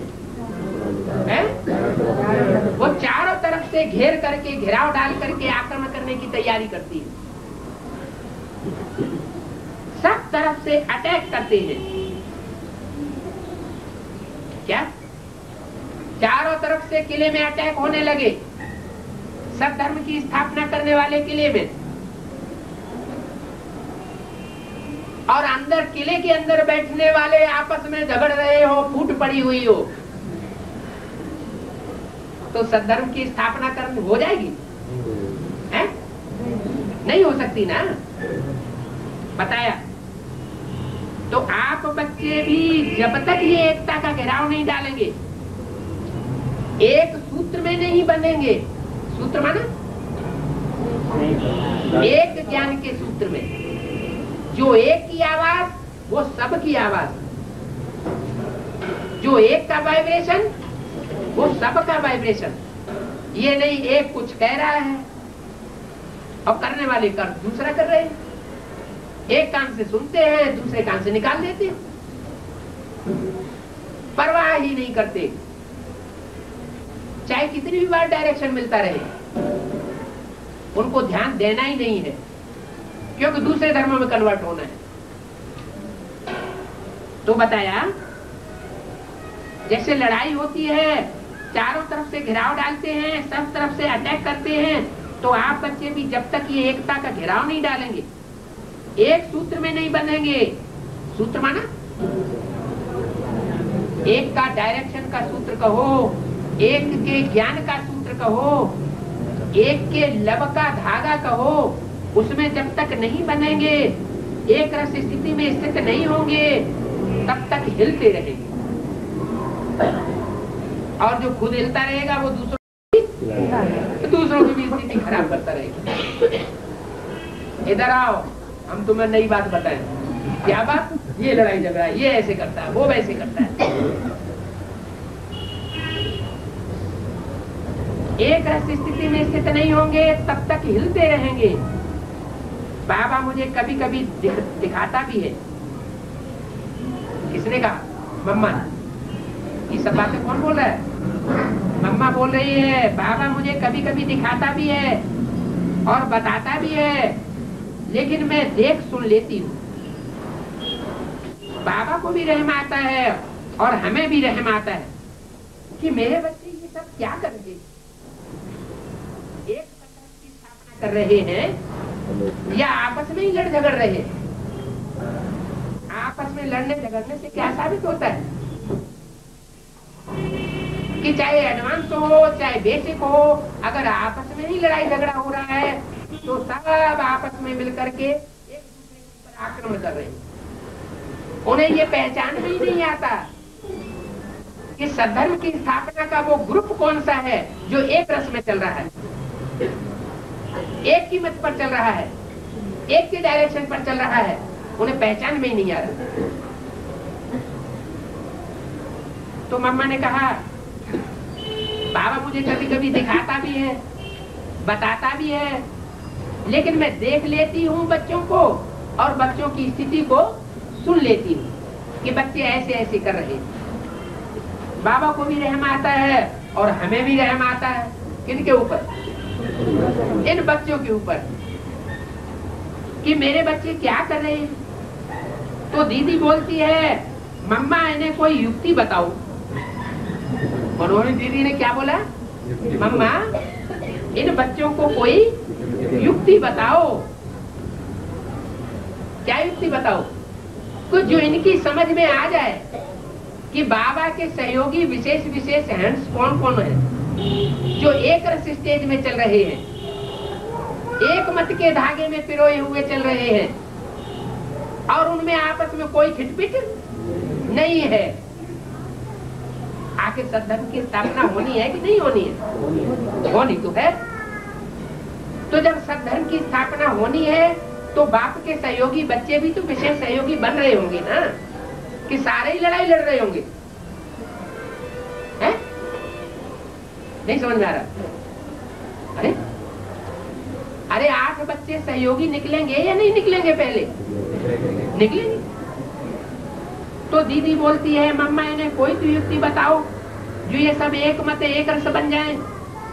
वो चारों तरफ से घेर करके, घेराव डाल करके आक्रमण करने की तैयारी करती है, सब तरफ से अटैक करते हैं। क्या? चारों तरफ से किले में अटैक होने लगे, सब धर्म की स्थापना करने वाले किले में, और अंदर किले के अंदर बैठने वाले आपस में झगड़ रहे हो, फूट पड़ी हुई हो, तो सद्धर्म की स्थापना करनी हो जाएगी? है? नहीं हो सकती ना। बताया तो आप बच्चे भी जब तक ये एकता का घेराव नहीं डालेंगे, एक सूत्र में नहीं बनेंगे। सूत्र माना एक ज्ञान के सूत्र में, जो एक की आवाज वो सब की आवाज, जो एक का वाइब्रेशन वो सब का वाइब्रेशन। ये नहीं एक कुछ कह रहा है और करने वाले कर दूसरा कर रहे हैं, एक कान से सुनते हैं दूसरे कान से निकाल देते हैं, परवाह ही नहीं करते, चाहे कितनी भी बार डायरेक्शन मिलता रहे, उनको ध्यान देना ही नहीं है, क्योंकि दूसरे धर्मों में कन्वर्ट होना है। तो बताया, जैसे लड़ाई होती है, चारों तरफ से घेराव डालते हैं, सब तरफ से अटैक करते हैं, तो आप बच्चे भी जब तक ये एकता का घेराव नहीं डालेंगे, एक सूत्र में नहीं बनेंगे। सूत्र माना एक का डायरेक्शन का सूत्र कहो, एक के ज्ञान का सूत्र कहो, एक के लब का धागा कहो, उसमें जब तक नहीं बनेंगे, एक रस स्थिति में स्थित नहीं होंगे, तब तक हिलते रहेंगे। और जो खुद हिलता रहेगा वो दूसरों की भी स्थिति खराब करता रहेगा। इधर आओ, हम तुम्हें नई बात बताएं। क्या बात? ये लड़ाई झगड़ा, ये ऐसे करता है, वो वैसे करता है। एक रस स्थिति में स्थित नहीं होंगे तब तक हिलते रहेंगे। बाबा मुझे कभी कभी दिखाता भी है। किसने कहा? मम्मा ने। ये सब बातें कौन बोल रहा है? मम्मा बोल रही है बाबा मुझे कभी कभी दिखाता भी है और बताता भी है, लेकिन मैं देख सुन लेती हूँ। बाबा को भी रहम आता है और हमें भी रहम आता है कि मेरे बच्चे ये सब क्या कर रहे हैं। एक संघर्ष की स्थापना कर रहे हैं या आपस में ही लड़ झगड़ रहे हैं। आपस में लड़ने झगड़ने से क्या साबित होता है कि चाहे एडवांस हो चाहे बेसिक हो, अगर आपस में ही लड़ाई झगड़ा हो रहा है तो सब आपस में मिलकर के एक दूसरे के ऊपर आक्रमण कर रहे हैं। उन्हें ये पहचान भी नहीं आता कि सद्धर्म की स्थापना का वो ग्रुप कौन सा है जो एक रस में चल रहा है, एक की मत पर चल रहा है, एक के डायरेक्शन पर चल रहा है। उन्हें पहचान में ही नहीं आ रहा। तो मम्मा ने कहा बाबा मुझे कभी कभी दिखाता भी है, बताता भी है, लेकिन मैं देख लेती हूँ बच्चों को और बच्चों की स्थिति को सुन लेती हूँ कि बच्चे ऐसे ऐसे कर रहे हैं। बाबा को भी रहम आता है और हमें भी रहम आता है। किनके ऊपर? इन बच्चों के ऊपर कि मेरे बच्चे क्या कर रहे हैं। तो दीदी बोलती है मम्मा इन्हें कोई युक्ति बताओ। उन्होंने दीदी ने क्या बोला? मम्मा इन बच्चों को कोई युक्ति बताओ। क्या युक्ति बताओ? कुछ जो इनकी समझ में आ जाए कि बाबा के सहयोगी विशेष विशेष हैंड्स कौन कौन है जो एक रस स्टेज में चल रहे हैं, एक मत के धागे में पिरोए हुए चल रहे हैं और उनमें आपस में कोई खिटपिट नहीं है। आखिर सद्धर्म की स्थापना होनी है कि नहीं होनी है? होनी तो है। तो जब सद्धर्म की स्थापना होनी है तो बाप के सहयोगी बच्चे भी तो विशेष सहयोगी बन रहे होंगे ना, कि सारे ही लड़ाई लड़ रहे होंगे। हैं? नहीं समझ में आ रहा? अरे 8 बच्चे सहयोगी निकलेंगे या नहीं निकलेंगे? पहले निकलेंगे। तो दीदी बोलती है मम्मा इन्हें कोई तो युक्ति बताओ जो ये सब एक मत एक रस बन जाएं,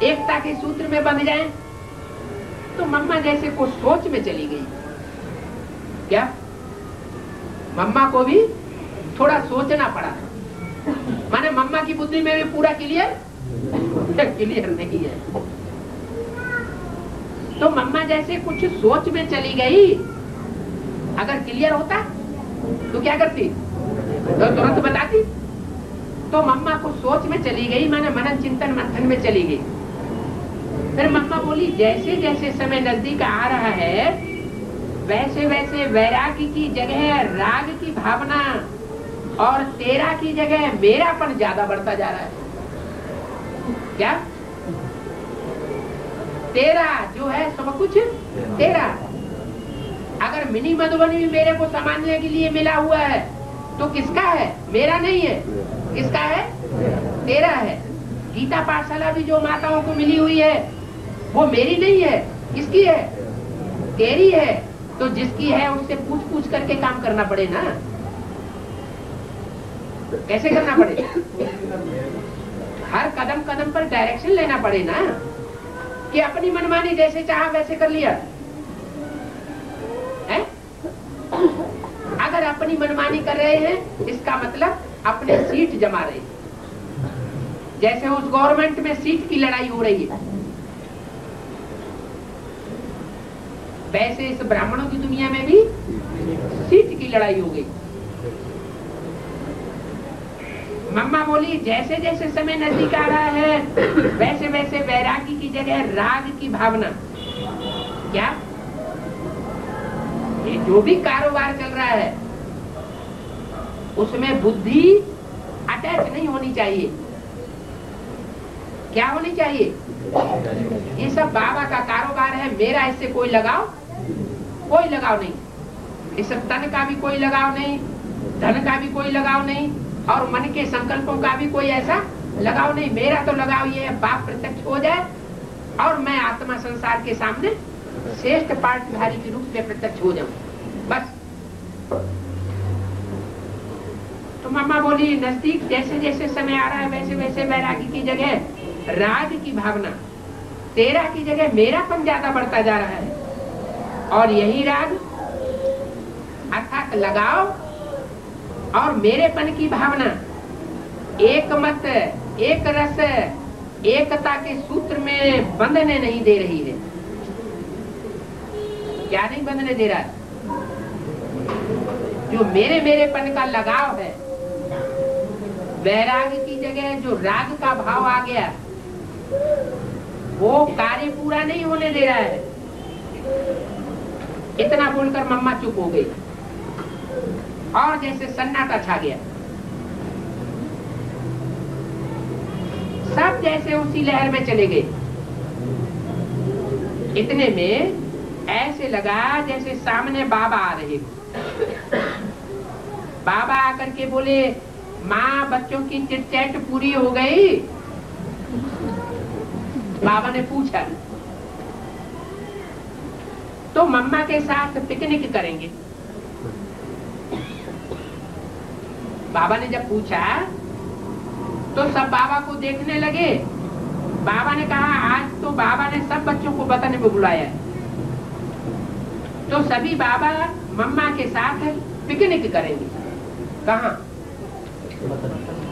एकता के सूत्र में बंध जाएं। तो मम्मा जैसे कुछ सोच में चली गई। क्या? मम्मा को भी थोड़ा सोचना पड़ा। माने मम्मा की बुद्धि में भी पूरा क्लियर नहीं है। तो मम्मा जैसे कुछ सोच में चली गई। अगर क्लियर होता तो क्या करती? तो तुरंत बताती। तो मम्मा को सोच में चली गई, माने मनन चिंतन मंथन में चली गई। फिर मम्मा बोली जैसे जैसे समय नजदीक आ रहा है वैसे वैसे वैराग्य की जगह राग की भावना और तेरा की जगह मेरापन ज्यादा बढ़ता जा रहा है। क्या? तेरा जो है सब कुछ तेरा। अगर मिनी मधुबनी भी मेरे को समझने के लिए मिला हुआ है तो किसका है? मेरा नहीं है। किसका है? तेरा है। गीता पाठशाला भी जो माताओं को मिली हुई है वो मेरी नहीं है। किसकी है? तेरी है। तो जिसकी है उससे पूछ पूछ करके काम करना पड़े ना। कैसे करना पड़े? हर कदम कदम पर डायरेक्शन लेना पड़े ना, कि अपनी मनमानी जैसे चाहा वैसे कर लिया है? अगर अपनी मनमानी कर रहे हैं इसका मतलब अपने सीट जमा रहे हैं। जैसे उस गवर्नमेंट में सीट की लड़ाई हो रही है, वैसे इस ब्राह्मणों की दुनिया में भी सीट की लड़ाई हो गई। मम्मा बोली जैसे जैसे समय नजदीक आ रहा है वैसे वैसे वैरागी की जगह राग की भावना। क्या? ये जो भी कारोबार चल रहा है उसमें बुद्धि अटैच नहीं होनी चाहिए। क्या होनी चाहिए? ये सब बाबा का कारोबार है, मेरा इससे कोई लगाव नहीं। इस तन का भी कोई लगाव नहीं, धन का भी कोई लगाव नहीं, और मन के संकल्पों का भी कोई ऐसा लगाव नहीं। मेरा तो लगाव ये है बाप प्रत्यक्ष हो जाए और मैं आत्मा संसार के सामने श्रेष्ठ पाठधारी के रूप में प्रत्यक्ष हो जाऊं, बस। तो मम्मा बोली नजदीक जैसे जैसे समय आ रहा है वैसे वैसे वैरागी की जगह राग की भावना, तेरा की जगह मेरापन ज्यादा बढ़ता जा रहा है। और यही राग अर्थात लगाव और मेरेपन की भावना एक मत, एक रस, एकता के सूत्र में बंधने नहीं दे रही है। क्या नहीं बंधने दे रहा है? जो मेरेपन का लगाव है, वैराग की जगह जो राग का भाव आ गया, वो कार्य पूरा नहीं होने दे रहा है। इतना बोलकर मम्मा चुप हो गई और जैसे सन्नाटा छा गया। सब जैसे उसी लहर में चले गए। इतने में ऐसे लगा जैसे सामने बाबा आ रहे। बाबा आकर के बोले माँ बच्चों की चिटचैट पूरी हो गई? बाबा ने पूछा। तो मम्मा के साथ पिकनिक करेंगे। बाबा ने जब पूछा तो सब बाबा को देखने लगे। बाबा ने कहा आज तो बाबा ने सब बच्चों को वतन में बुलाया है। तो सभी बाबा मम्मा के साथ पिकनिक करेंगे। कहाँ?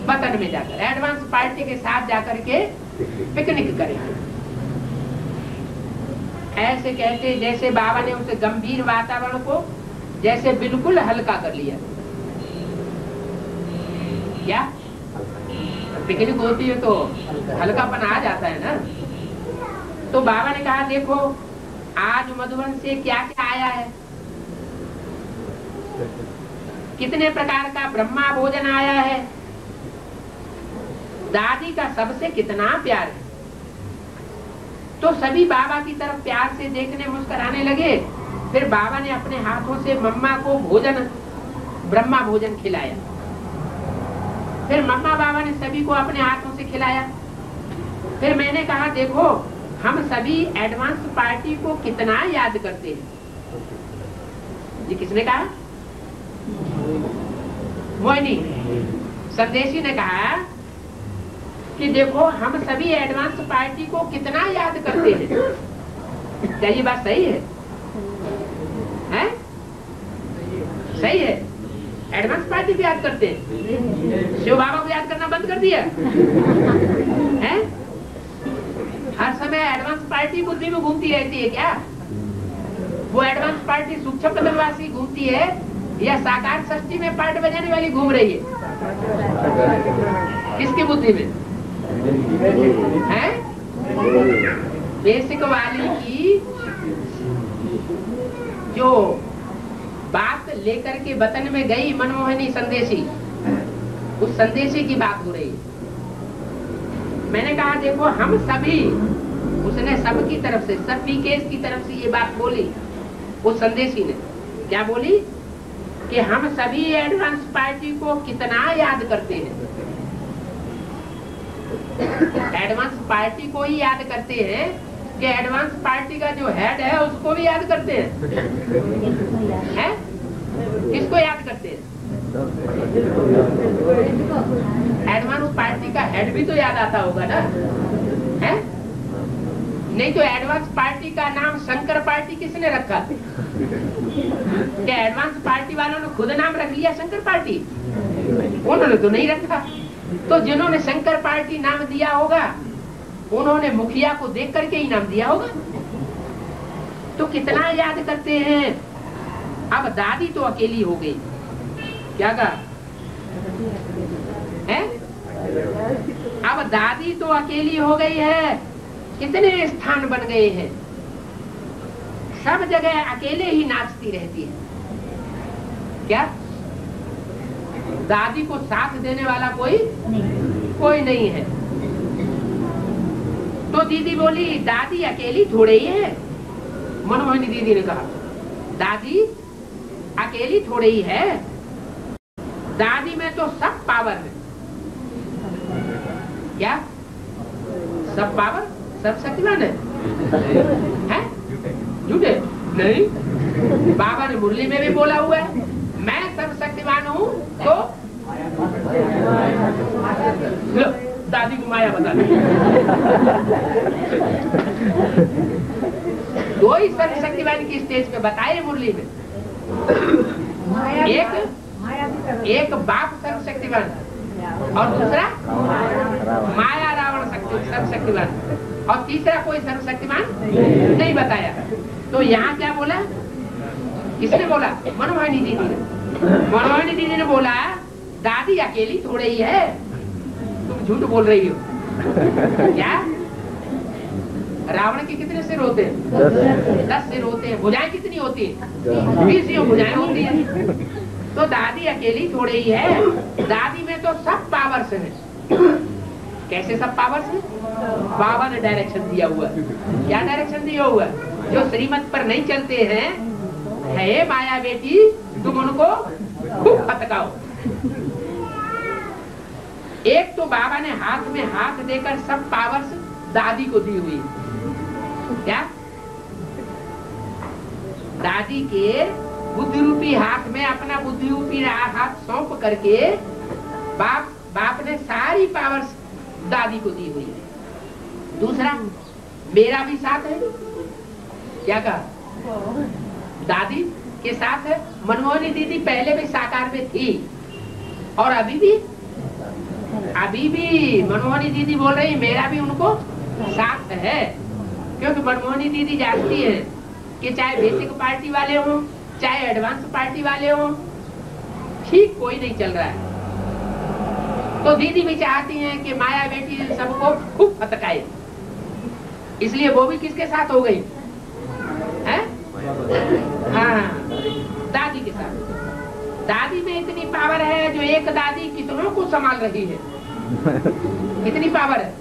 वतन में जाकर, एडवांस पार्टी के साथ जाकर के पिकनिक करेंगे। ऐसे कहते जैसे बाबा ने उस गंभीर वातावरण को जैसे बिल्कुल हल्का कर लिया। क्या पिकनिक होती है तो हल्कापन आ जाता है ना। तो बाबा ने कहा देखो आज मधुबन से क्या क्या आया है, कितने प्रकार का ब्रह्मा भोजन आया है, दादी का सबसे कितना प्यार है। तो सभी बाबा की तरफ प्यार से देखने मुस्कुराने लगे। फिर बाबा ने अपने हाथों से मम्मा को भोजन, ब्रह्मा भोजन खिलाया। फिर मम्मा बाबा ने सभी को अपने हाथों से खिलाया। फिर मैंने कहा देखो हम सभी एडवांस पार्टी को कितना याद करते हैं। ये किसने कहा? मोहिनी संदेशी ने कहा कि देखो हम सभी एडवांस पार्टी को कितना याद करते हैं। क्या ये बात सही है? हैं? सही है। एडवांस पार्टी भी याद करते हैं। शिव बाबा को याद करना बंद कर दिया है? हर समय एडवांस पार्टी बुद्धि में घूमती रहती है क्या? वो एडवांस पार्टी सूक्ष्म बदलवासी घूमती है या साकार षष्ठी में पार्ट बजाने वाली घूम रही है? किसकी बुद्धि में है? बेसिक वाली की जो बात लेकर के वतन में गई मनमोहनी संदेशी, उस संदेशी की बात हो रही है। मैंने कहा देखो हम सभी, उसने सबकी तरफ से, सब पीकेस की तरफ से ये बात बोली। उस संदेशी ने क्या बोली कि हम सभी एडवांस पार्टी को कितना याद करते हैं। एडवांस पार्टी को ही याद करते हैं कि एडवांस पार्टी का जो हेड है उसको भी याद करते हैं? किसको याद करते हैं? एडवांस पार्टी का हेड भी तो याद आता होगा ना, है? नहीं तो एडवांस पार्टी का नाम शंकर पार्टी किसने रखा? क्या एडवांस पार्टी वालों ने खुद नाम रख लिया शंकर पार्टी? उन्होंने तो नहीं रखा। तो जिन्होंने शंकर पार्टी नाम दिया होगा उन्होंने मुखिया को देख करके ही नाम दिया होगा। तो कितना याद करते हैं। अब दादी तो अकेली हो गई। क्या कहा है? अब दादी तो अकेली हो गई है, कितने स्थान बन गए हैं, सब जगह अकेले ही नाचती रहती है। क्या दादी को साथ देने वाला कोई नहीं है। तो दीदी बोली दादी अकेली थोड़े ही है। मनमोहिनी दीदी ने कहा दादी अकेली थोड़े ही है, दादी में तो सब पावर है। क्या सब पावर, सब शक्तिमान है? झूठे नहीं, बाबा ने मुरली में भी बोला हुआ है मैं सब शक्तिमान हूँ। तो लो, दादी को माया बता दी। दो ही सर्व शक्तिमान की स्टेज पे बताए मुरली में। एक बाप सर्व शक्तिमान और दूसरा माया रावण सर्व शक्तिमान, और तीसरा कोई सर्व शक्तिमान नहीं बताया। तो यहाँ क्या बोला, किसने बोला? मनमोहिनी दीदी ने। मनमोहिनी दीदी ने बोला दादी अकेली थोड़े ही है, तुम झूठ बोल रही हो। क्या रावण के कितने सिर होते हैं? 10 सिर होते हैं। भुजाएं कितनी होती है? 20 भुजाएं होती है। तो दादी अकेली थोड़े ही है, दादी में तो सब पावर्स है। कैसे सब पावर्स है? बाबा ने डायरेक्शन दिया हुआ। क्या डायरेक्शन दिया हुआ? जो श्रीमत पर नहीं चलते हैं, है माया बेटी तुम उनको खूब फटकाओ। एक तो बाबा ने हाथ में हाथ देकर सब पावर्स दादी को दी हुई। क्या दादी के बुद्धि रूपी हाथ में अपना बुद्धि रूपी हाथ सौंप करके बाप ने सारी पावर्स दादी को दी हुई है। दूसरा मेरा भी साथ है। क्या कहा? दादी के साथ है। मनमोहिनी दीदी पहले भी साकार में थी और अभी भी मनमोहिनी दीदी बोल रही मेरा भी उनको साथ है, क्योंकि मनमोहिनी दीदी जानती है कि चाहे बेसिक पार्टी वाले हों चाहे एडवांस पार्टी वाले हों, ठीक कोई नहीं चल रहा है। तो दीदी भी चाहती हैं कि माया बेटी सबको खूब फटकाए, इसलिए वो भी किसके साथ हो गई है? हाँ, दादी के साथ। दादी में इतनी पावर है जो एक दादी कितनों को संभाल रही है। कितनी पावर है?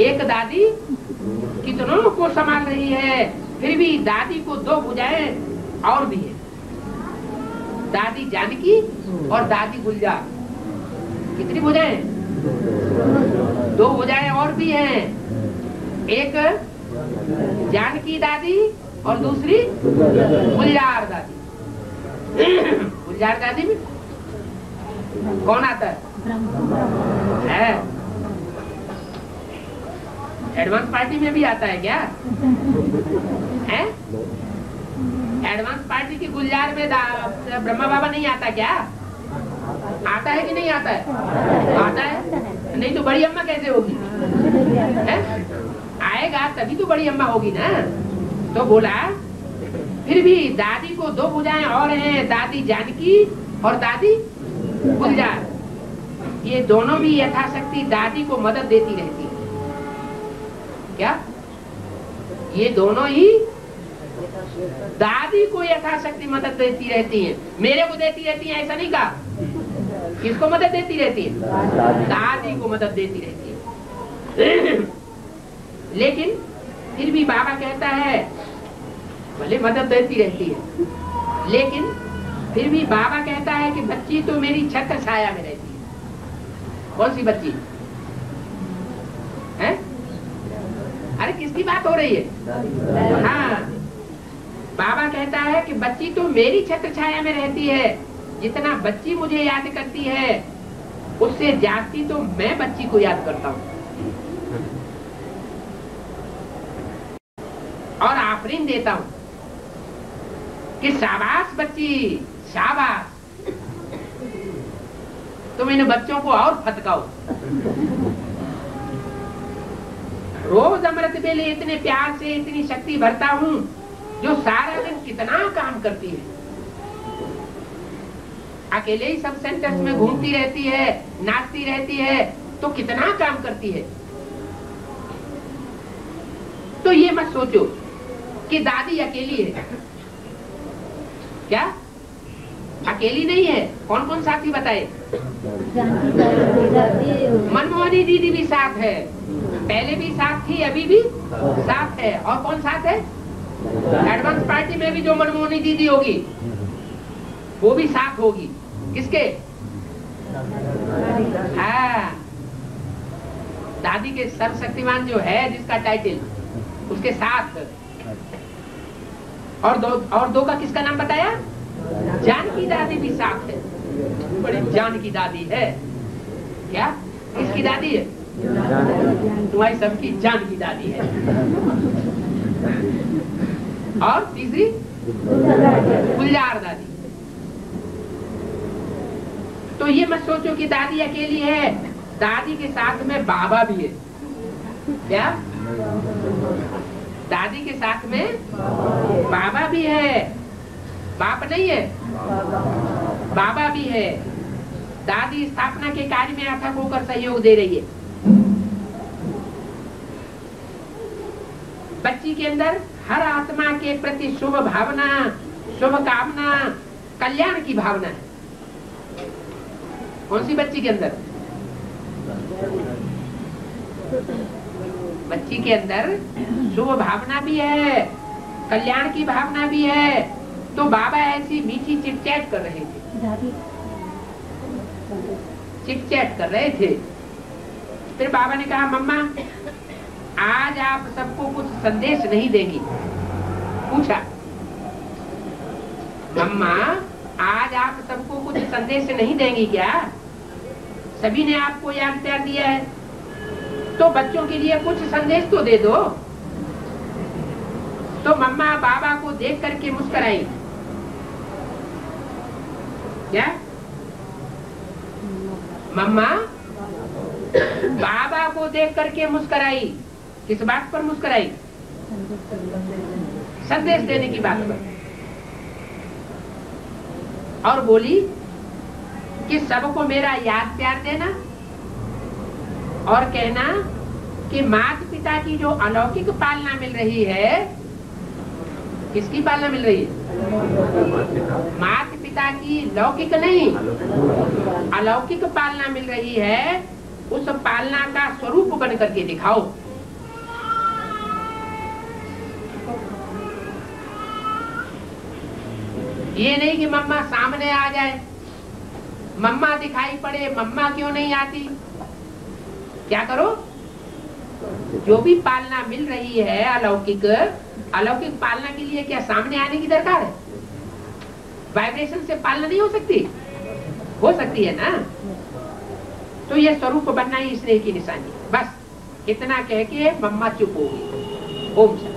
एक दादी कितनों को संभाल रही है। फिर भी दादी को 2 भुजाएं और भी है, दादी जानकी और दादी गुलजार। कितनी भुजाएं? 2 भुजाएं और भी हैं, एक जानकी दादी और दूसरी गुलजार दादी। गुलजार दादी में कौन आता है? एडवांस पार्टी में भी आता है क्या? है? एडवांस पार्टी की गुलजार में ब्रह्मा बाबा नहीं आता क्या? आता है कि नहीं आता है? आता है। नहीं तो बड़ी अम्मा कैसे होगी? है? आएगा तभी तो बड़ी अम्मा होगी ना। तो बोला फिर भी दादी को 2 भुजाएं और हैं, दादी जानकी और दादी गुलजार। ये दोनों भी यथाशक्ति दादी को मदद देती रहती है। क्या ये दोनों ही दादी को यथाशक्ति मदद देती रहती हैं? मेरे को देती रहती हैं ऐसा नहीं कहा। किसको मदद देती रहती है? दादी को मदद देती रहती है। लेकिन फिर भी बाबा कहता है भले मदद देती रहती है, लेकिन फिर भी बाबा कहता है कि बच्ची तो मेरी छत्र छाया में रहती है। कौन सी बच्ची है? अरे किसकी बात हो रही है? हाँ, बाबा कहता है कि बच्ची तो मेरी छत्र छाया में रहती है। जितना बच्ची मुझे याद करती है उससे जाती तो मैं बच्ची को याद करता हूँ और आफरीन देता हूँ कि शाबाश बच्ची, शाबाश, तुम इन बच्चों को और फटकाओ। रोज अमृत बेले इतने प्यार से इतनी शक्ति भरता हूँ जो सारा दिन कितना काम करती है। अकेले ही सब सेंटर्स में घूमती रहती है, नाचती रहती है, तो कितना काम करती है। तो ये मत सोचो कि दादी अकेली है। क्या अकेली नहीं है? कौन कौन साथी बताए? मनमोहनी दीदी भी साथ है, पहले भी साथ थी, अभी भी साथ है। और कौन साथ है? एडवांस पार्टी में भी जो मनमोहनी दीदी होगी वो भी साथ होगी। किसके? हाँ, दादी के सर्वशक्तिमान जो है, जिसका टाइटल, उसके साथ। और दो का किसका नाम बताया? जानकी दादी भी साथ है। बड़ी जानकी दादी है। क्या किसकी दादी है? तुम्हारी सबकी जानकी दादी है। और तीसरी गुलजार दादी। तो ये मत सोचो कि दादी अकेली है, दादी के साथ में बाबा भी है। क्या? दादी के साथ में बाबा भी है। बाप नहीं है, बाबा भी है। दादी स्थापना के कार्य में अथक होकर सहयोग दे रही है। बच्ची के अंदर हर आत्मा के प्रति शुभ भावना, शुभ कामना, कल्याण की भावना है। कौन सी बच्ची के अंदर? बच्ची के अंदर शुभ भावना भी है, कल्याण की भावना भी है। तो बाबा ऐसी मीठी चिटचैट कर रहे थे, चिटचैट कर रहे थे। फिर बाबा ने कहा, मम्मा आज आप सबको कुछ संदेश नहीं देंगी? पूछा, मम्मा आज आप सबको कुछ संदेश नहीं देंगी क्या? सभी ने आपको याद प्यार दिया है, तो बच्चों के लिए कुछ संदेश तो दे दो। तो मम्मा बाबा को देख करके मुस्कुराई। क्या? मम्मा बाबा को देख करके मुस्कुराई। किस बात पर मुस्कुराई? संदेश देने की बात पर। और बोली कि सबको मेरा याद प्यार देना और कहना कि माता पिता की जो अलौकिक पालना मिल रही है। किसकी पालना मिल रही है? माता पिता की लौकिक नहीं, अलौकिक पालना मिल रही है। उस पालना का स्वरूप बन करके दिखाओ। ये नहीं कि मम्मा सामने आ जाए, मम्मा दिखाई पड़े, मम्मा क्यों नहीं आती। क्या करो? जो भी पालना मिल रही है अलौकिक, अलौकिक पालना के लिए क्या सामने आने की दरकार है? वाइब्रेशन से पालना नहीं हो सकती? हो सकती है ना। तो ये स्वरूप बनना ही स्नेह की निशानी। बस इतना कह के मम्मा चुप हो गई। ओम शांति।